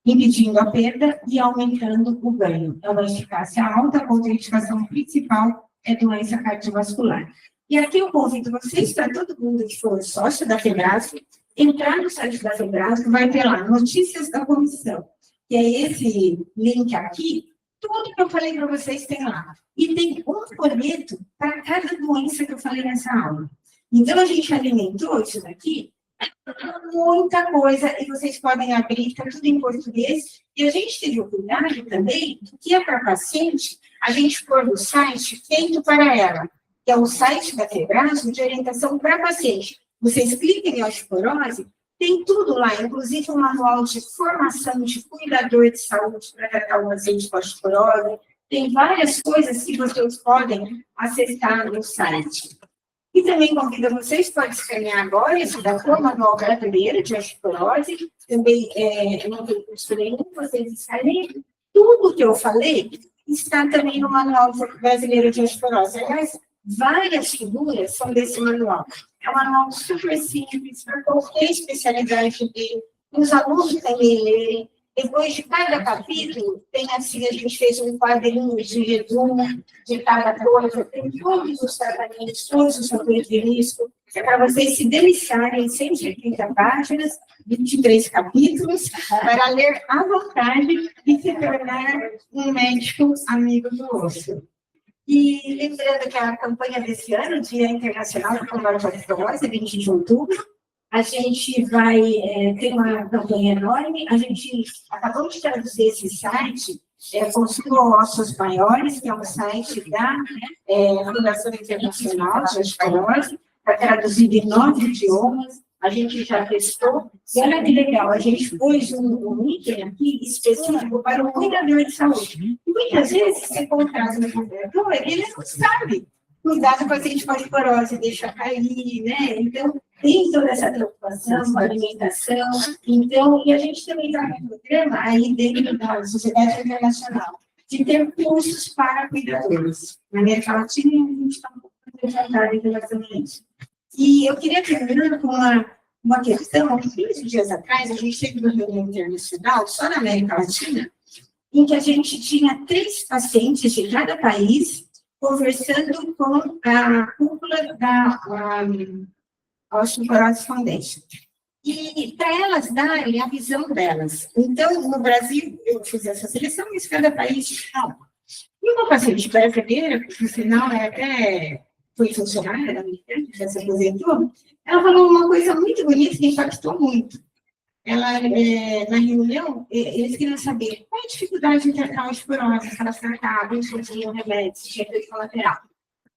impedindo a perda e aumentando o ganho. É uma eficácia alta, a contraindicação principal é doença cardiovascular. E aqui eu convido vocês, para todo mundo que for sócio da Febrasf, entrar no site da Febrasco, vai ter lá notícias da comissão, que é esse link aqui, tudo que eu falei para vocês tem lá. E tem um folheto para cada doença que eu falei nessa aula. Então, a gente alimentou isso daqui, muita coisa, e vocês podem abrir, está tudo em português. E a gente teve o cuidado também, do que é para paciente, a gente pôr no site feito para ela, que é o site da Febrasco de orientação para paciente. Vocês cliquem em osteoporose, tem tudo lá, inclusive um manual de formação de cuidador de saúde para tratar o paciente com osteoporose. Tem várias coisas que vocês podem acessar no site. E também convido vocês, podem escanear agora, esse da Manual Brasileiro de Osteoporose. Também não tem curso nenhum, vocês escaneiem. Tudo que eu falei está também no Manual Brasileiro de Osteoporose. Aliás, várias figuras são desse manual. É um manual super simples, para qualquer especialidade dele. Os alunos também lerem. Depois de cada capítulo, tem assim, a gente fez um quadrinho de resumo de cada coisa, tem todos os tratamentos, todos os fatores de risco, é para vocês se deliciarem, 130 páginas, 23 capítulos, para ler à vontade e se tornar um médico amigo do osso. E lembrando que a campanha desse ano, Dia Internacional de Combate à Osteoporose, 20 de outubro, a gente vai ter uma campanha enorme. A gente acabou de traduzir esse site, Construa Ossos Maiores, que é um site da Fundação Internacional de Osteoporose, está traduzido em 9 idiomas. A gente já testou. E olha que legal, a gente pôs um item aqui específico para o cuidador de saúde. E muitas vezes, você contrata no cuidador, ele não sabe cuidar do paciente com osteoporose, deixa cair, né? Então, tem toda essa preocupação com a alimentação. Então, e a gente também está no programa, aí dentro da Sociedade Internacional, de ter cursos para cuidadores. Na América Latina, a gente está um pouco adiantado em relação a isso. E eu queria terminar com uma questão, 15 dias atrás, a gente teve uma reunião internacional, só na América Latina, em que a gente tinha 3 pacientes de cada país conversando com a cúpula da Osteoporose Foundation. E para elas darem a visão delas. Então, no Brasil, eu fiz essa seleção, mas cada país não. E uma paciente brasileira, que no final foi funcionária da minha empresa, já se aposentou, ela falou uma coisa muito bonita que impactou muito. Ela, na reunião, eles queriam saber qual a dificuldade de tratar a osteoporose, se elas tratavam, se faziam remédios, se tinha efeito colateral.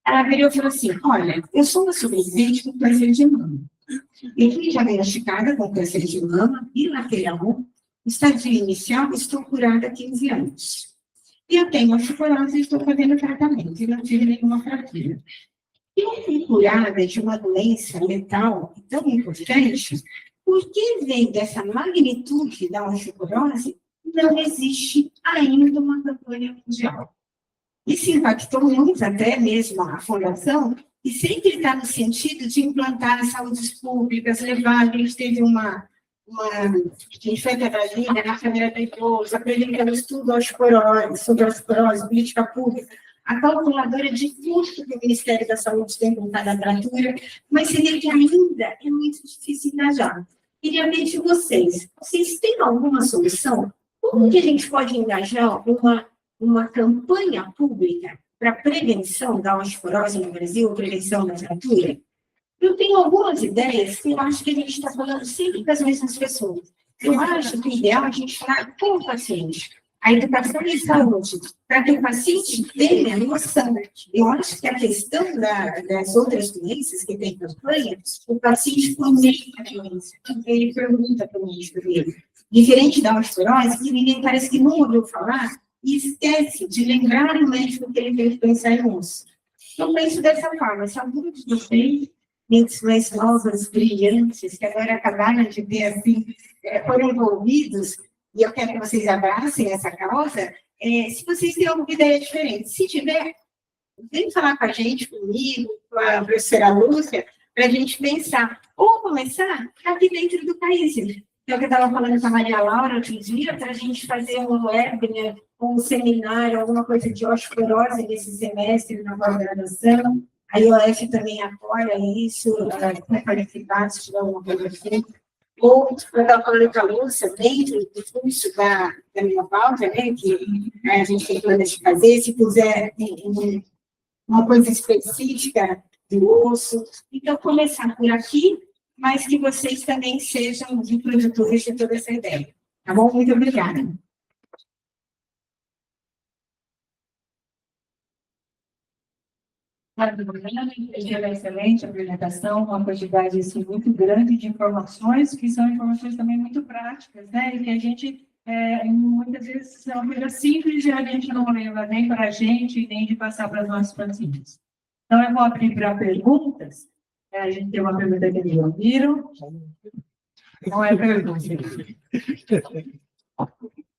Ela virou e falou assim, olha, eu sou uma sobrevivente com câncer de mama. Eu fui diagnosticada com câncer de mama bilateral, estadio inicial, estou curada há 15 anos. E eu tenho osteoporose e estou fazendo tratamento, e não tive nenhuma fratura. Eu fui curada de uma doença letal tão importante, porque veio dessa magnitude da osteoporose, não existe ainda uma campanha mundial. Isso impactou muito até mesmo a fundação, e sempre está no sentido de implantar as saúdes públicas, levar, a gente teve a gente foi até Brasília, na Câmara da Idosa, apresentando estudo sobre osteoporose, política pública, a calculadora de custo que o Ministério da Saúde tem com cada tratura, mas seria que ainda é muito difícil engajar. Queria ver de vocês têm alguma solução? Como que a gente pode engajar uma campanha pública para prevenção da osteoporose no Brasil, prevenção da fratura? Eu tenho algumas ideias que eu acho que a gente está falando sempre das mesmas pessoas. Eu acho que o ideal é a gente falar com o paciente. A educação de saúde, para que o paciente tenha noção. Eu acho que a questão das outras doenças que tem campanha, o paciente conhece a doença. Ele pergunta para o médico dele. Diferente da osteoporose, que ninguém parece que não ouviu falar, e esquece de lembrar o médico que ele teve que pensar em osso. Então, penso dessa forma. Se algum de vocês, mentes mais novas, brilhantes, que agora acabaram de ver assim, foram envolvidos, e eu quero que vocês abracem essa causa, se vocês têm alguma ideia diferente. Se tiver, vem falar com a gente, comigo, com a professora Lúcia, para a gente pensar, ou começar aqui dentro do país. Eu estava falando com a Maria Laura outro dia, para a gente fazer um webinar, um seminário, alguma coisa de osteoporose nesse semestre na pós-graduação. A IOF também apoia isso, para qualificar, se tiver alguma coisa assim. Ou, eu estava falando com a Lúcia, dentro do curso da menopausa, né, que a gente tem plano de fazer, se quiser uma coisa específica do osso. Então, começar por aqui, mas que vocês também sejam de produtores de toda essa ideia. Tá bom? Muito obrigada. Uma excelente apresentação, uma quantidade assim, muito grande de informações, que são informações também muito práticas, né? E que a gente, muitas vezes, é uma coisa simples e a gente não leva nem para a gente, nem de passar para os nossos pacientes. Então, eu vou abrir para perguntas. A gente tem uma pergunta que eles ouviram. Não é pergunta.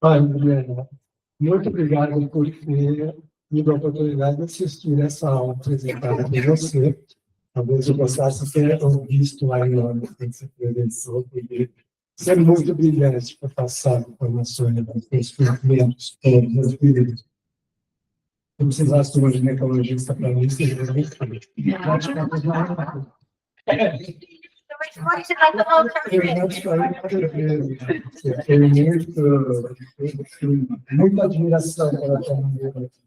Olha, Juliana, muito obrigado por ter me dado a oportunidade de assistir essa aula apresentada por você. Talvez eu gostasse de ter visto lá em Londres, quando você apresentou, porque isso é muito brilhante para passar informações, os conhecimentos todos os vídeos. Se eu precisasse de um ginecologista para mim, seria muito bom. Eu muita admiração pela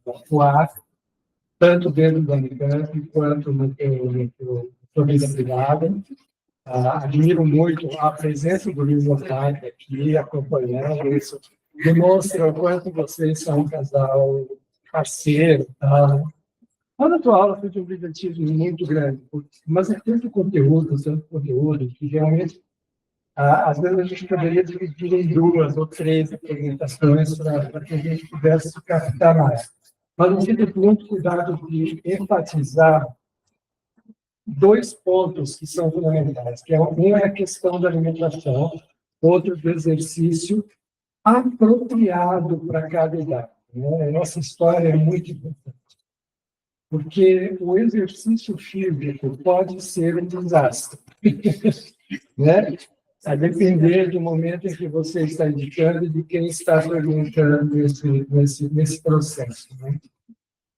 atuar, tanto dentro da Unicamp quanto no sua vida privada. Admiro muito a presença do Luiz Otávio aqui, acompanhando isso. Demonstra o quanto vocês são um casal parceiro. A tua aula foi de um brilhantismo muito grande, mas é tanto conteúdo, que realmente, às vezes, a gente poderia dividir em 2 ou 3 apresentações para que a gente pudesse captar mais. Mas eu tive muito cuidado de enfatizar 2 pontos que são fundamentais, que um é a questão da alimentação, outro do exercício apropriado para cada idade. Né? A nossa história é muito importante. Porque o exercício físico pode ser um desastre, né? A depender do momento em que você está indicando e de quem está orientando nesse processo, né?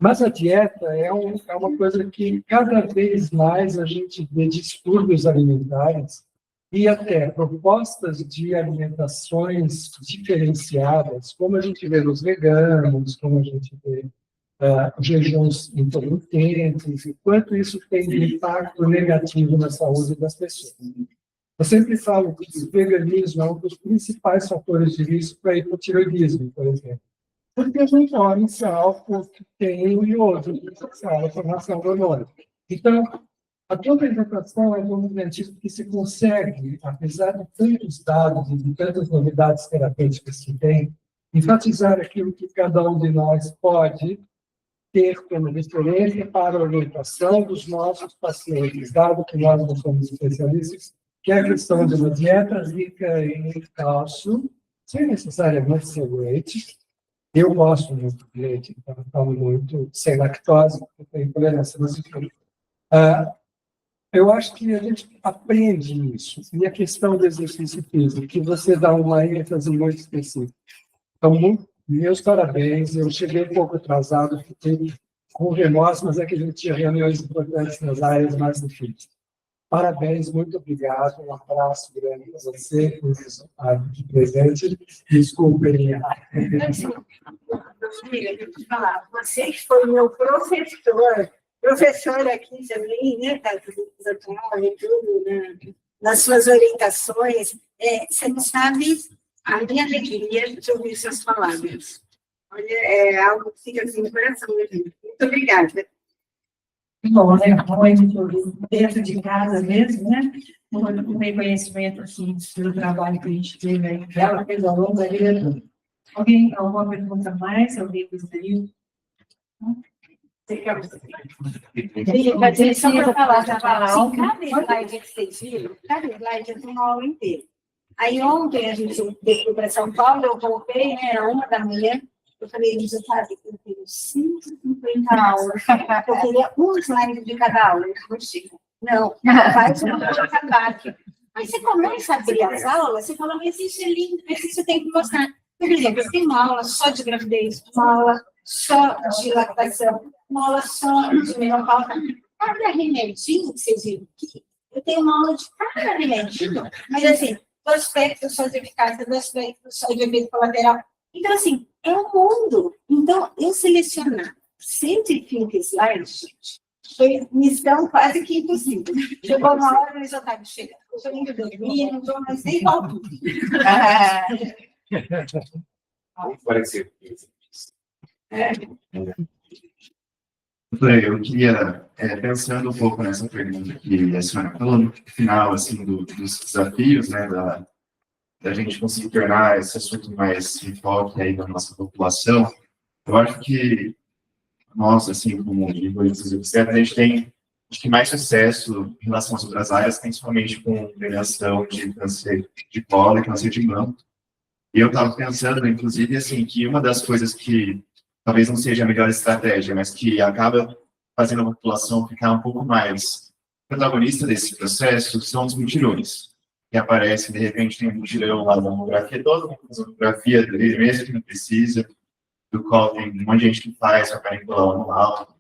Mas a dieta é uma coisa que cada vez mais a gente vê distúrbios alimentares e até propostas de alimentações diferenciadas, como a gente vê nos veganos, como a gente vê jejuns intermitentes, e quanto isso tem de impacto negativo na saúde das pessoas. Eu sempre falo que o veganismo é um dos principais fatores de risco para hipotireoidismo, por exemplo. Porque a gente come álcool que tem o iodo, que é a formação do hormônio. Então, a tua apresentação é um movimento que se consegue, apesar de tantos dados e de tantas novidades terapêuticas que tem, enfatizar aquilo que cada um de nós pode ter como referência para a orientação dos nossos pacientes, dado que nós não somos especialistas, que é a questão de uma dieta rica em cálcio, sem necessariamente ser leite. Eu gosto muito de leite, então tomo muito sem lactose, porque tenho intolerância, mas enfim. Eu acho que a gente aprende isso. E a questão do exercício físico, que você dá uma ênfase muito específica. Então, meus parabéns, eu cheguei um pouco atrasado, fiquei com remorso, mas é que a gente tinha reuniões importantes nas áreas mais difíceis. Parabéns, muito obrigado, um abraço grande para você, por isso, de presente. Desculpem. Você que foi meu professor aqui também, né, e tudo, né, nas suas orientações, você não sabe a minha alegria de ouvir suas palavras. Olha, é algo que fica assim no coração. Muito obrigada. Bom, né? Bom a gente ouvir dentro de casa mesmo, né? Um reconhecimento, assim, do trabalho que a gente teve aí. Ela fez ao longo da vida toda. Alguém, alguma pergunta mais? Alguém gostaria? Só para falar, cada slide que vocês viram, cada slide é uma aula inteira. Aí ontem a gente veio para São Paulo, eu voltei, né, era 1h, eu falei, eu tenho 150 aulas, eu queria um slide de cada aula, não chega. Não, faz uma para cada. Aí você começa a abrir as aulas, você fala, mas isso é lindo, mas isso tem que mostrar. Por exemplo, você tem uma aula só de gravidez, uma aula só de lactação, uma aula só de menopausa. Cada remedinho que vocês viram aqui, eu tenho uma aula de cada remedinho, mas assim, do aspecto só de eficácia, do aspecto só de efeito colateral. Então, assim, é um mundo. Então, eu selecionar 130 slides, gente, foi missão quase que impossível. Chegou uma hora, eles já estavam chegando. Eu estou indo dormir, não estou mais nem voltando. Parecer. Doutora, eu queria, pensando um pouco nessa pergunta que a senhora falou no final, assim, dos desafios, né, da gente conseguir tornar esse assunto mais em foco aí da nossa população, eu acho que nós, assim, como livros, etc., a gente tem, acho que mais sucesso em relação às outras áreas, principalmente com prevenção de câncer de colo e câncer de mama. E eu estava pensando, inclusive, assim, que uma das coisas que talvez não seja a melhor estratégia, mas que acaba fazendo a população ficar um pouco mais protagonista desse processo são os mutirões, que aparecem, de repente, tem um mutirão lá da mamografia, toda uma mamografia dele mesmo que não precisa, do qual tem um monte de gente que faz para manipular o anual.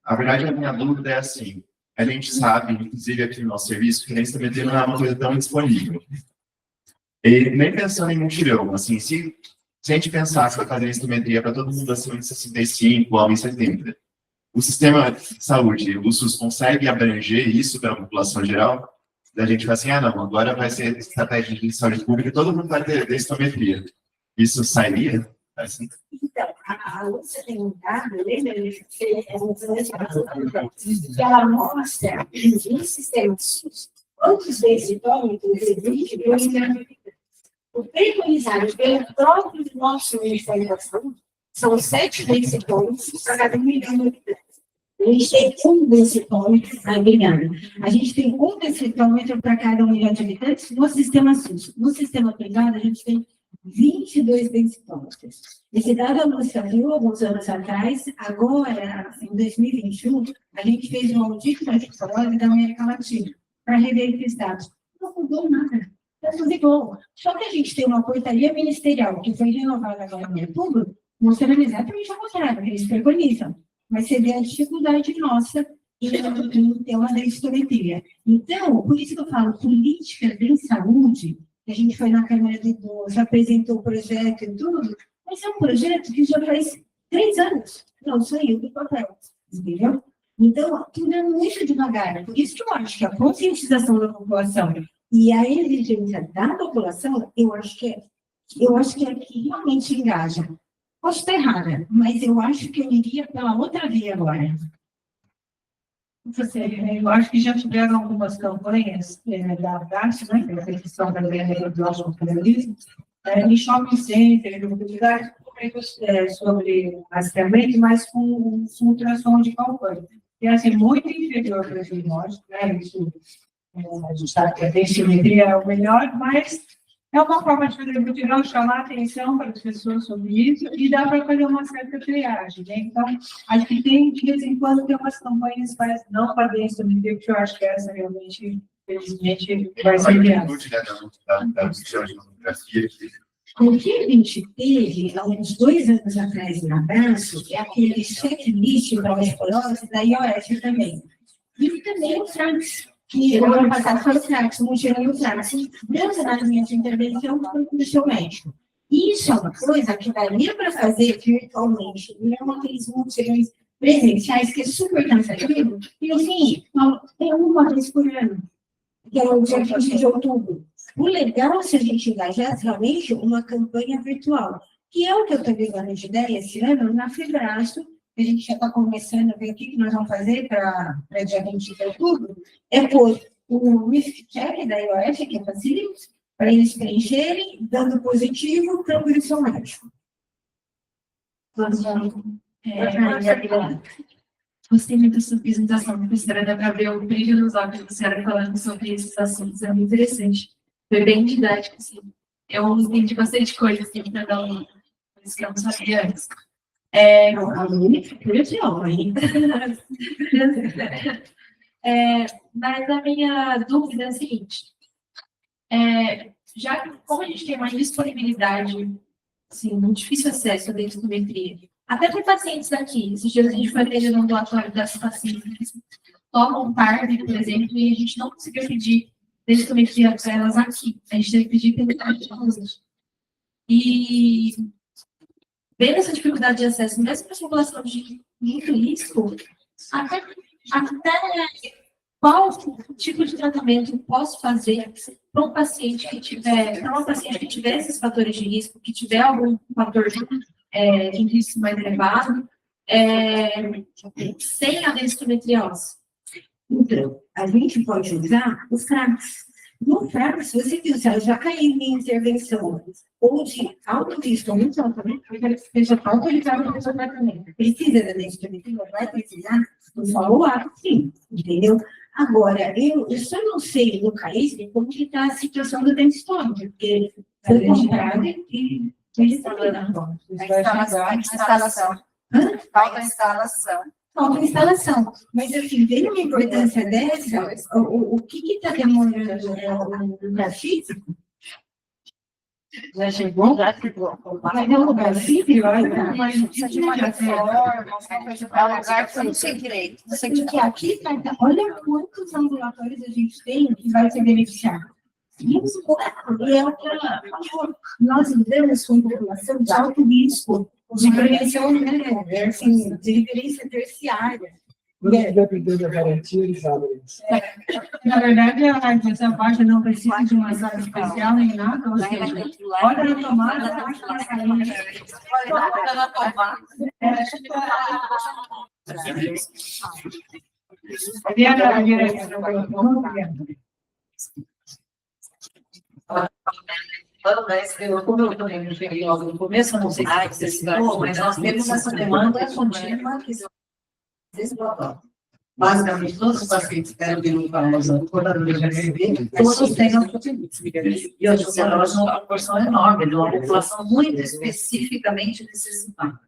A verdade, a minha dúvida é assim, a gente sabe, inclusive aqui no nosso serviço, que nem densitometria não é uma coisa tão disponível. E nem pensando em mutirão, assim, se a gente pensasse em fazer densitometria para todo mundo acima de 65, homem 70, o sistema de saúde, o SUS, consegue abranger isso para a população geral? Da gente fala assim, não, agora vai ser estratégia de saúde pública e todo mundo vai ter densitometria. Isso sairia? Assim? Então, a Lúcia tem um dado, lembra? Que ela mostra no sistema SUS quantos densitômetros existe por milhão. O preconizado pelo próprio nosso Ministério da Saúde são 7 densitômetros para cada 1 milhão de habitantes. A gente tem um densitômetro, a gente tem um densitômetro para cada 1 milhão de habitantes no sistema SUS. No sistema privado, a gente tem 22 densitômetros. Esse dado a Lúcia viu alguns anos atrás, agora, em 2021, a gente fez um audito trajetório da América Latina para rever esses dados. Não mudou nada. Está tudo igual. Só que a gente tem uma portaria ministerial que foi renovada agora em outubro, mostrando exatamente o contrário, que eles preconizam. Mas você vê a dificuldade nossa em ter uma densitometria. Então, por isso que eu falo, políticas em saúde, que a gente foi na Câmara de Idosos, apresentou o projeto e tudo, mas é um projeto que já faz 3 anos não saiu do papel, entendeu? Então, tudo é muito devagar. Por isso que eu acho que a conscientização da população e a exigência da população, eu acho que é que realmente engaja. Posso estar errada, mas eu acho que eu iria pela outra via agora. Eu acho que já tiveram algumas campanhas da DART, né, que é a Petição Brasileira do Jornalismo, em shopping center, em comunidade, sobre rastreamento, mas com ultrassom de calcânio. E assim, muito inferior para o diagnóstico, né? Isso, a gente sabe que a densitometria é o melhor, mas é uma forma de fazer mutirão, chamar a atenção para as pessoas sobre isso e dá para fazer uma certa triagem, né? Então, acho que tem, de vez em quando, tem umas campanhas, mas não para densitometria, porque eu acho que essa realmente, felizmente, vai ser viável. O que a gente teve, há uns 2 anos atrás, no abraço, é aquele checklist para a escolose da IOS também. E também o FRAX, que no ano passado foi o FRAX, o mutirão e o FRAX. Dentro da linha de intervenção, foi o seu médico. Isso é uma coisa que daria para fazer virtualmente, não aqueles mutirões presenciais, que é super cansativo, e assim, é uma vez por ano, que é o dia 15 de outubro. O legal é se a gente engajar realmente uma campanha virtual, que é o que eu estou pegando de ideia esse ano na Febraço, que a gente já está começando a ver o que nós vamos fazer para dia 20 de outubro, é pôr o risk check da IOS, que é facílimo, para eles preencherem, dando positivo, câmbio do seu médico. Gostei muito da sua apresentação, professora, dá para ver o brilho nos olhos da senhora falando sobre esses assuntos, é muito interessante. Foi bem didático, assim. Eu entendi bastante coisa, assim, para dar uma coisa que eu não sabia antes. Mas a minha dúvida é a seguinte, já que, como a gente tem uma disponibilidade, assim, muito difícil acesso à densitometria, até para pacientes daqui, esses dias a gente foi atender no ambulatório das pacientes, tomam tarde, por exemplo, e a gente não conseguiu pedir densitometria para elas aqui. A gente teve que pedir pelo E vendo essa dificuldade de acesso, mesmo para a população de muito risco, até qual tipo de tratamento eu posso fazer para um paciente que tiver esses fatores de risco, que tiver algum fator de risco mais elevado, sem a densitometria óssea? Então, a gente pode usar os CRACs. No CRAC, se você viu, se ela já caiu em intervenção ou de alto risco, muito alto risco, porque ela esteja autorizada para o seu tratamento. Precisa da densitometria? Vai precisar do follow-up, sim, entendeu? Agora, eu só não sei no CAIS como que está a situação do densitômetro, porque foi comprado e ele está lá. A instalação. Falta a instalação. Falta a instalação. Mas, assim, vendo uma importância dessa, o que está demorando no lugar físico? Já chegou? Já chegou. Mas é um lugar físico, Mas precisa de uma reforma, é um lugar que eu não sei direito. Não sei porque aqui, olha quantos ambulatórios a gente tem que vai ser beneficiado. Isso é o que nós vivemos com população de alto risco, de prevenção, né? Assim, de referência terciária. Vai depender da garantia, eles abrem. Na verdade, essa faixa não precisa de uma sala especial nem nada, ou seja, olha na tomada, olha na tomada. Como eu também cheguei logo no começo, eu não sei se você citou, mas nós temos essa demanda contínua que basicamente todos os pacientes que querem vir para nós, portadores de HIV, todos têm autopsia. E hoje nós uma proporção enorme, de uma população muito especificamente necessitada.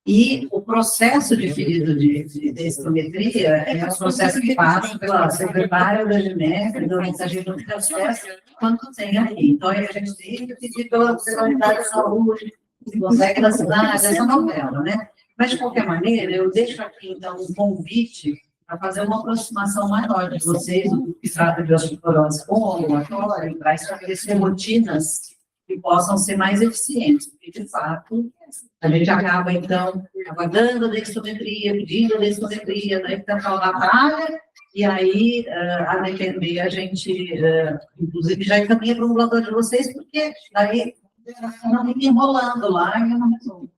E o processo de pedido de densitometria é um processo que passa pela secretária da GMEC, do mensageiro do processo, quanto tem aí. Então, a gente tem que pedir pela Secretaria da Saúde, se consegue da cidade, essa novela, né? Mas, de qualquer maneira, eu deixo aqui, então, um convite para fazer uma aproximação maior de vocês, do que trata de osteoporose com ambulatório, para estabelecer rotinas que possam ser mais eficientes, porque, de fato, a gente acaba, então, aguardando a densitometria, pedindo a densitometria, daí fica aquela batalha, e aí, a depender, a gente, inclusive, já encaminha para o ambulatório de vocês, porque daí não fica enrolando lá e eu não resolvo.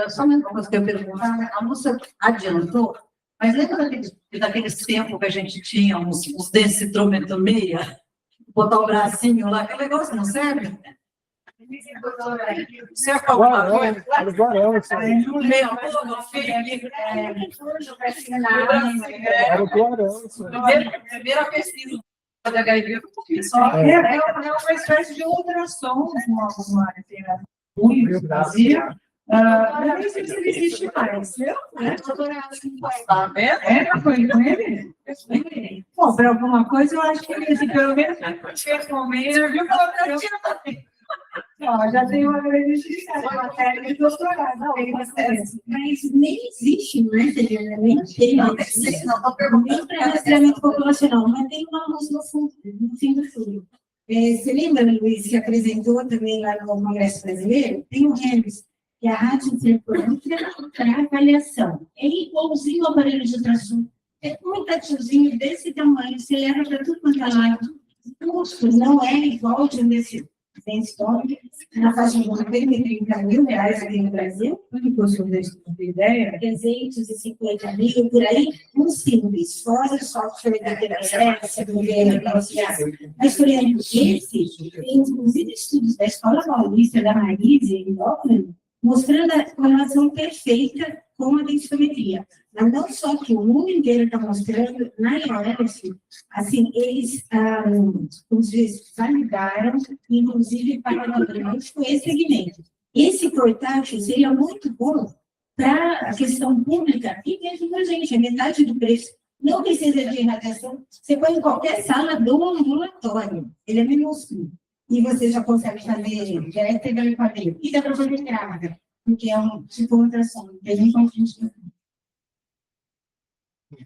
Só uma coisa que eu perguntar, a moça adiantou, mas lembra daqueles tempos que a gente tinha uns densitometria, botar o bracinho lá, aquele negócio não serve? Serve para alguma coisa? Agora é o Primeira pesquisa de HIV, É uma espécie de ultrassom, no Brasil. Eu nem sei se ele existe mais. Tá vendo? Foi com ele? Bom, para alguma coisa, eu acho que ele, pelo menos, serviu para já tem uma grande matéria de doutorado. Mas nem existe, não é? Nem tem. Não estou perguntando Nem para rastreamento populacional, mas tem uma luz no fim do túnel. Você lembra, Luiz, que apresentou também lá no Congresso Brasileiro? Tem o REMS, que é a radiofrequência para avaliação. É igualzinho ao aparelho de ultrassom. É um tatuzinho desse tamanho, você leva para tudo quanto é lado. O custo não é igual de um desse densitômetro, na faixa de R$30 mil aqui no Brasil. O custo desse ideia 350 mil, por aí, um simples, fora o software da terapia, do governo, mas, por exemplo, esse, tem inclusive estudos da Escola Paulista, da Marise, em Dublin, mostrando a correlação perfeita com a densitometria. Mas não só que o mundo inteiro está mostrando, na IOS, assim, eles, como se diz, validaram, inclusive, paralelamente com esse segmento. Esse portátil seria muito bom para a questão pública e mesmo para a gente, a metade do preço. Não precisa de irradiação, você põe em qualquer sala do ambulatório, ele é minúsculo. E você já consegue fazer direto pelo quadril. E dá para fazer grávida, porque é um tipo de ultrassom, que a gente não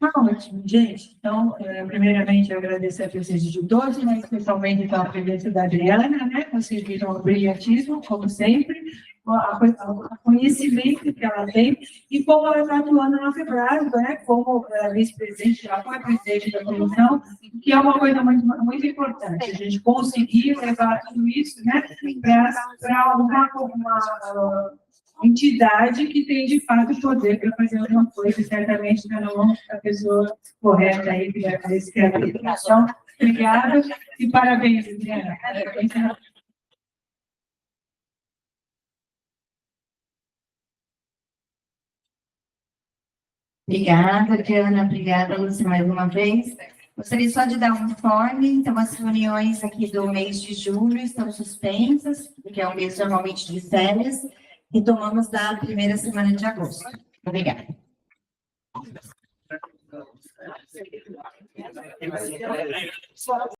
Tá ótimo, gente. Então, primeiramente, eu agradeço a presença de todos, né, especialmente então, a presença da Adriana, né? Vocês viram o brilhantismo, como sempre, o conhecimento que ela tem e como ela está atuando na FEBRASO, né? Como vice-presidente, já foi presidente da comissão, que é uma coisa muito, muito importante, a gente conseguir levar tudo isso, né, para uma entidade que tem, de fato, poder para fazer alguma coisa, certamente está na mão da pessoa correta aí, que vai fazer esse educação. Obrigada e parabéns, Adriana. Obrigada, Diana. Obrigada, Lúcia, mais uma vez. Gostaria só de dar um informe. Então, as reuniões aqui do mês de julho estão suspensas, porque é um mês normalmente de férias, e tomamos da primeira semana de agosto. Obrigada.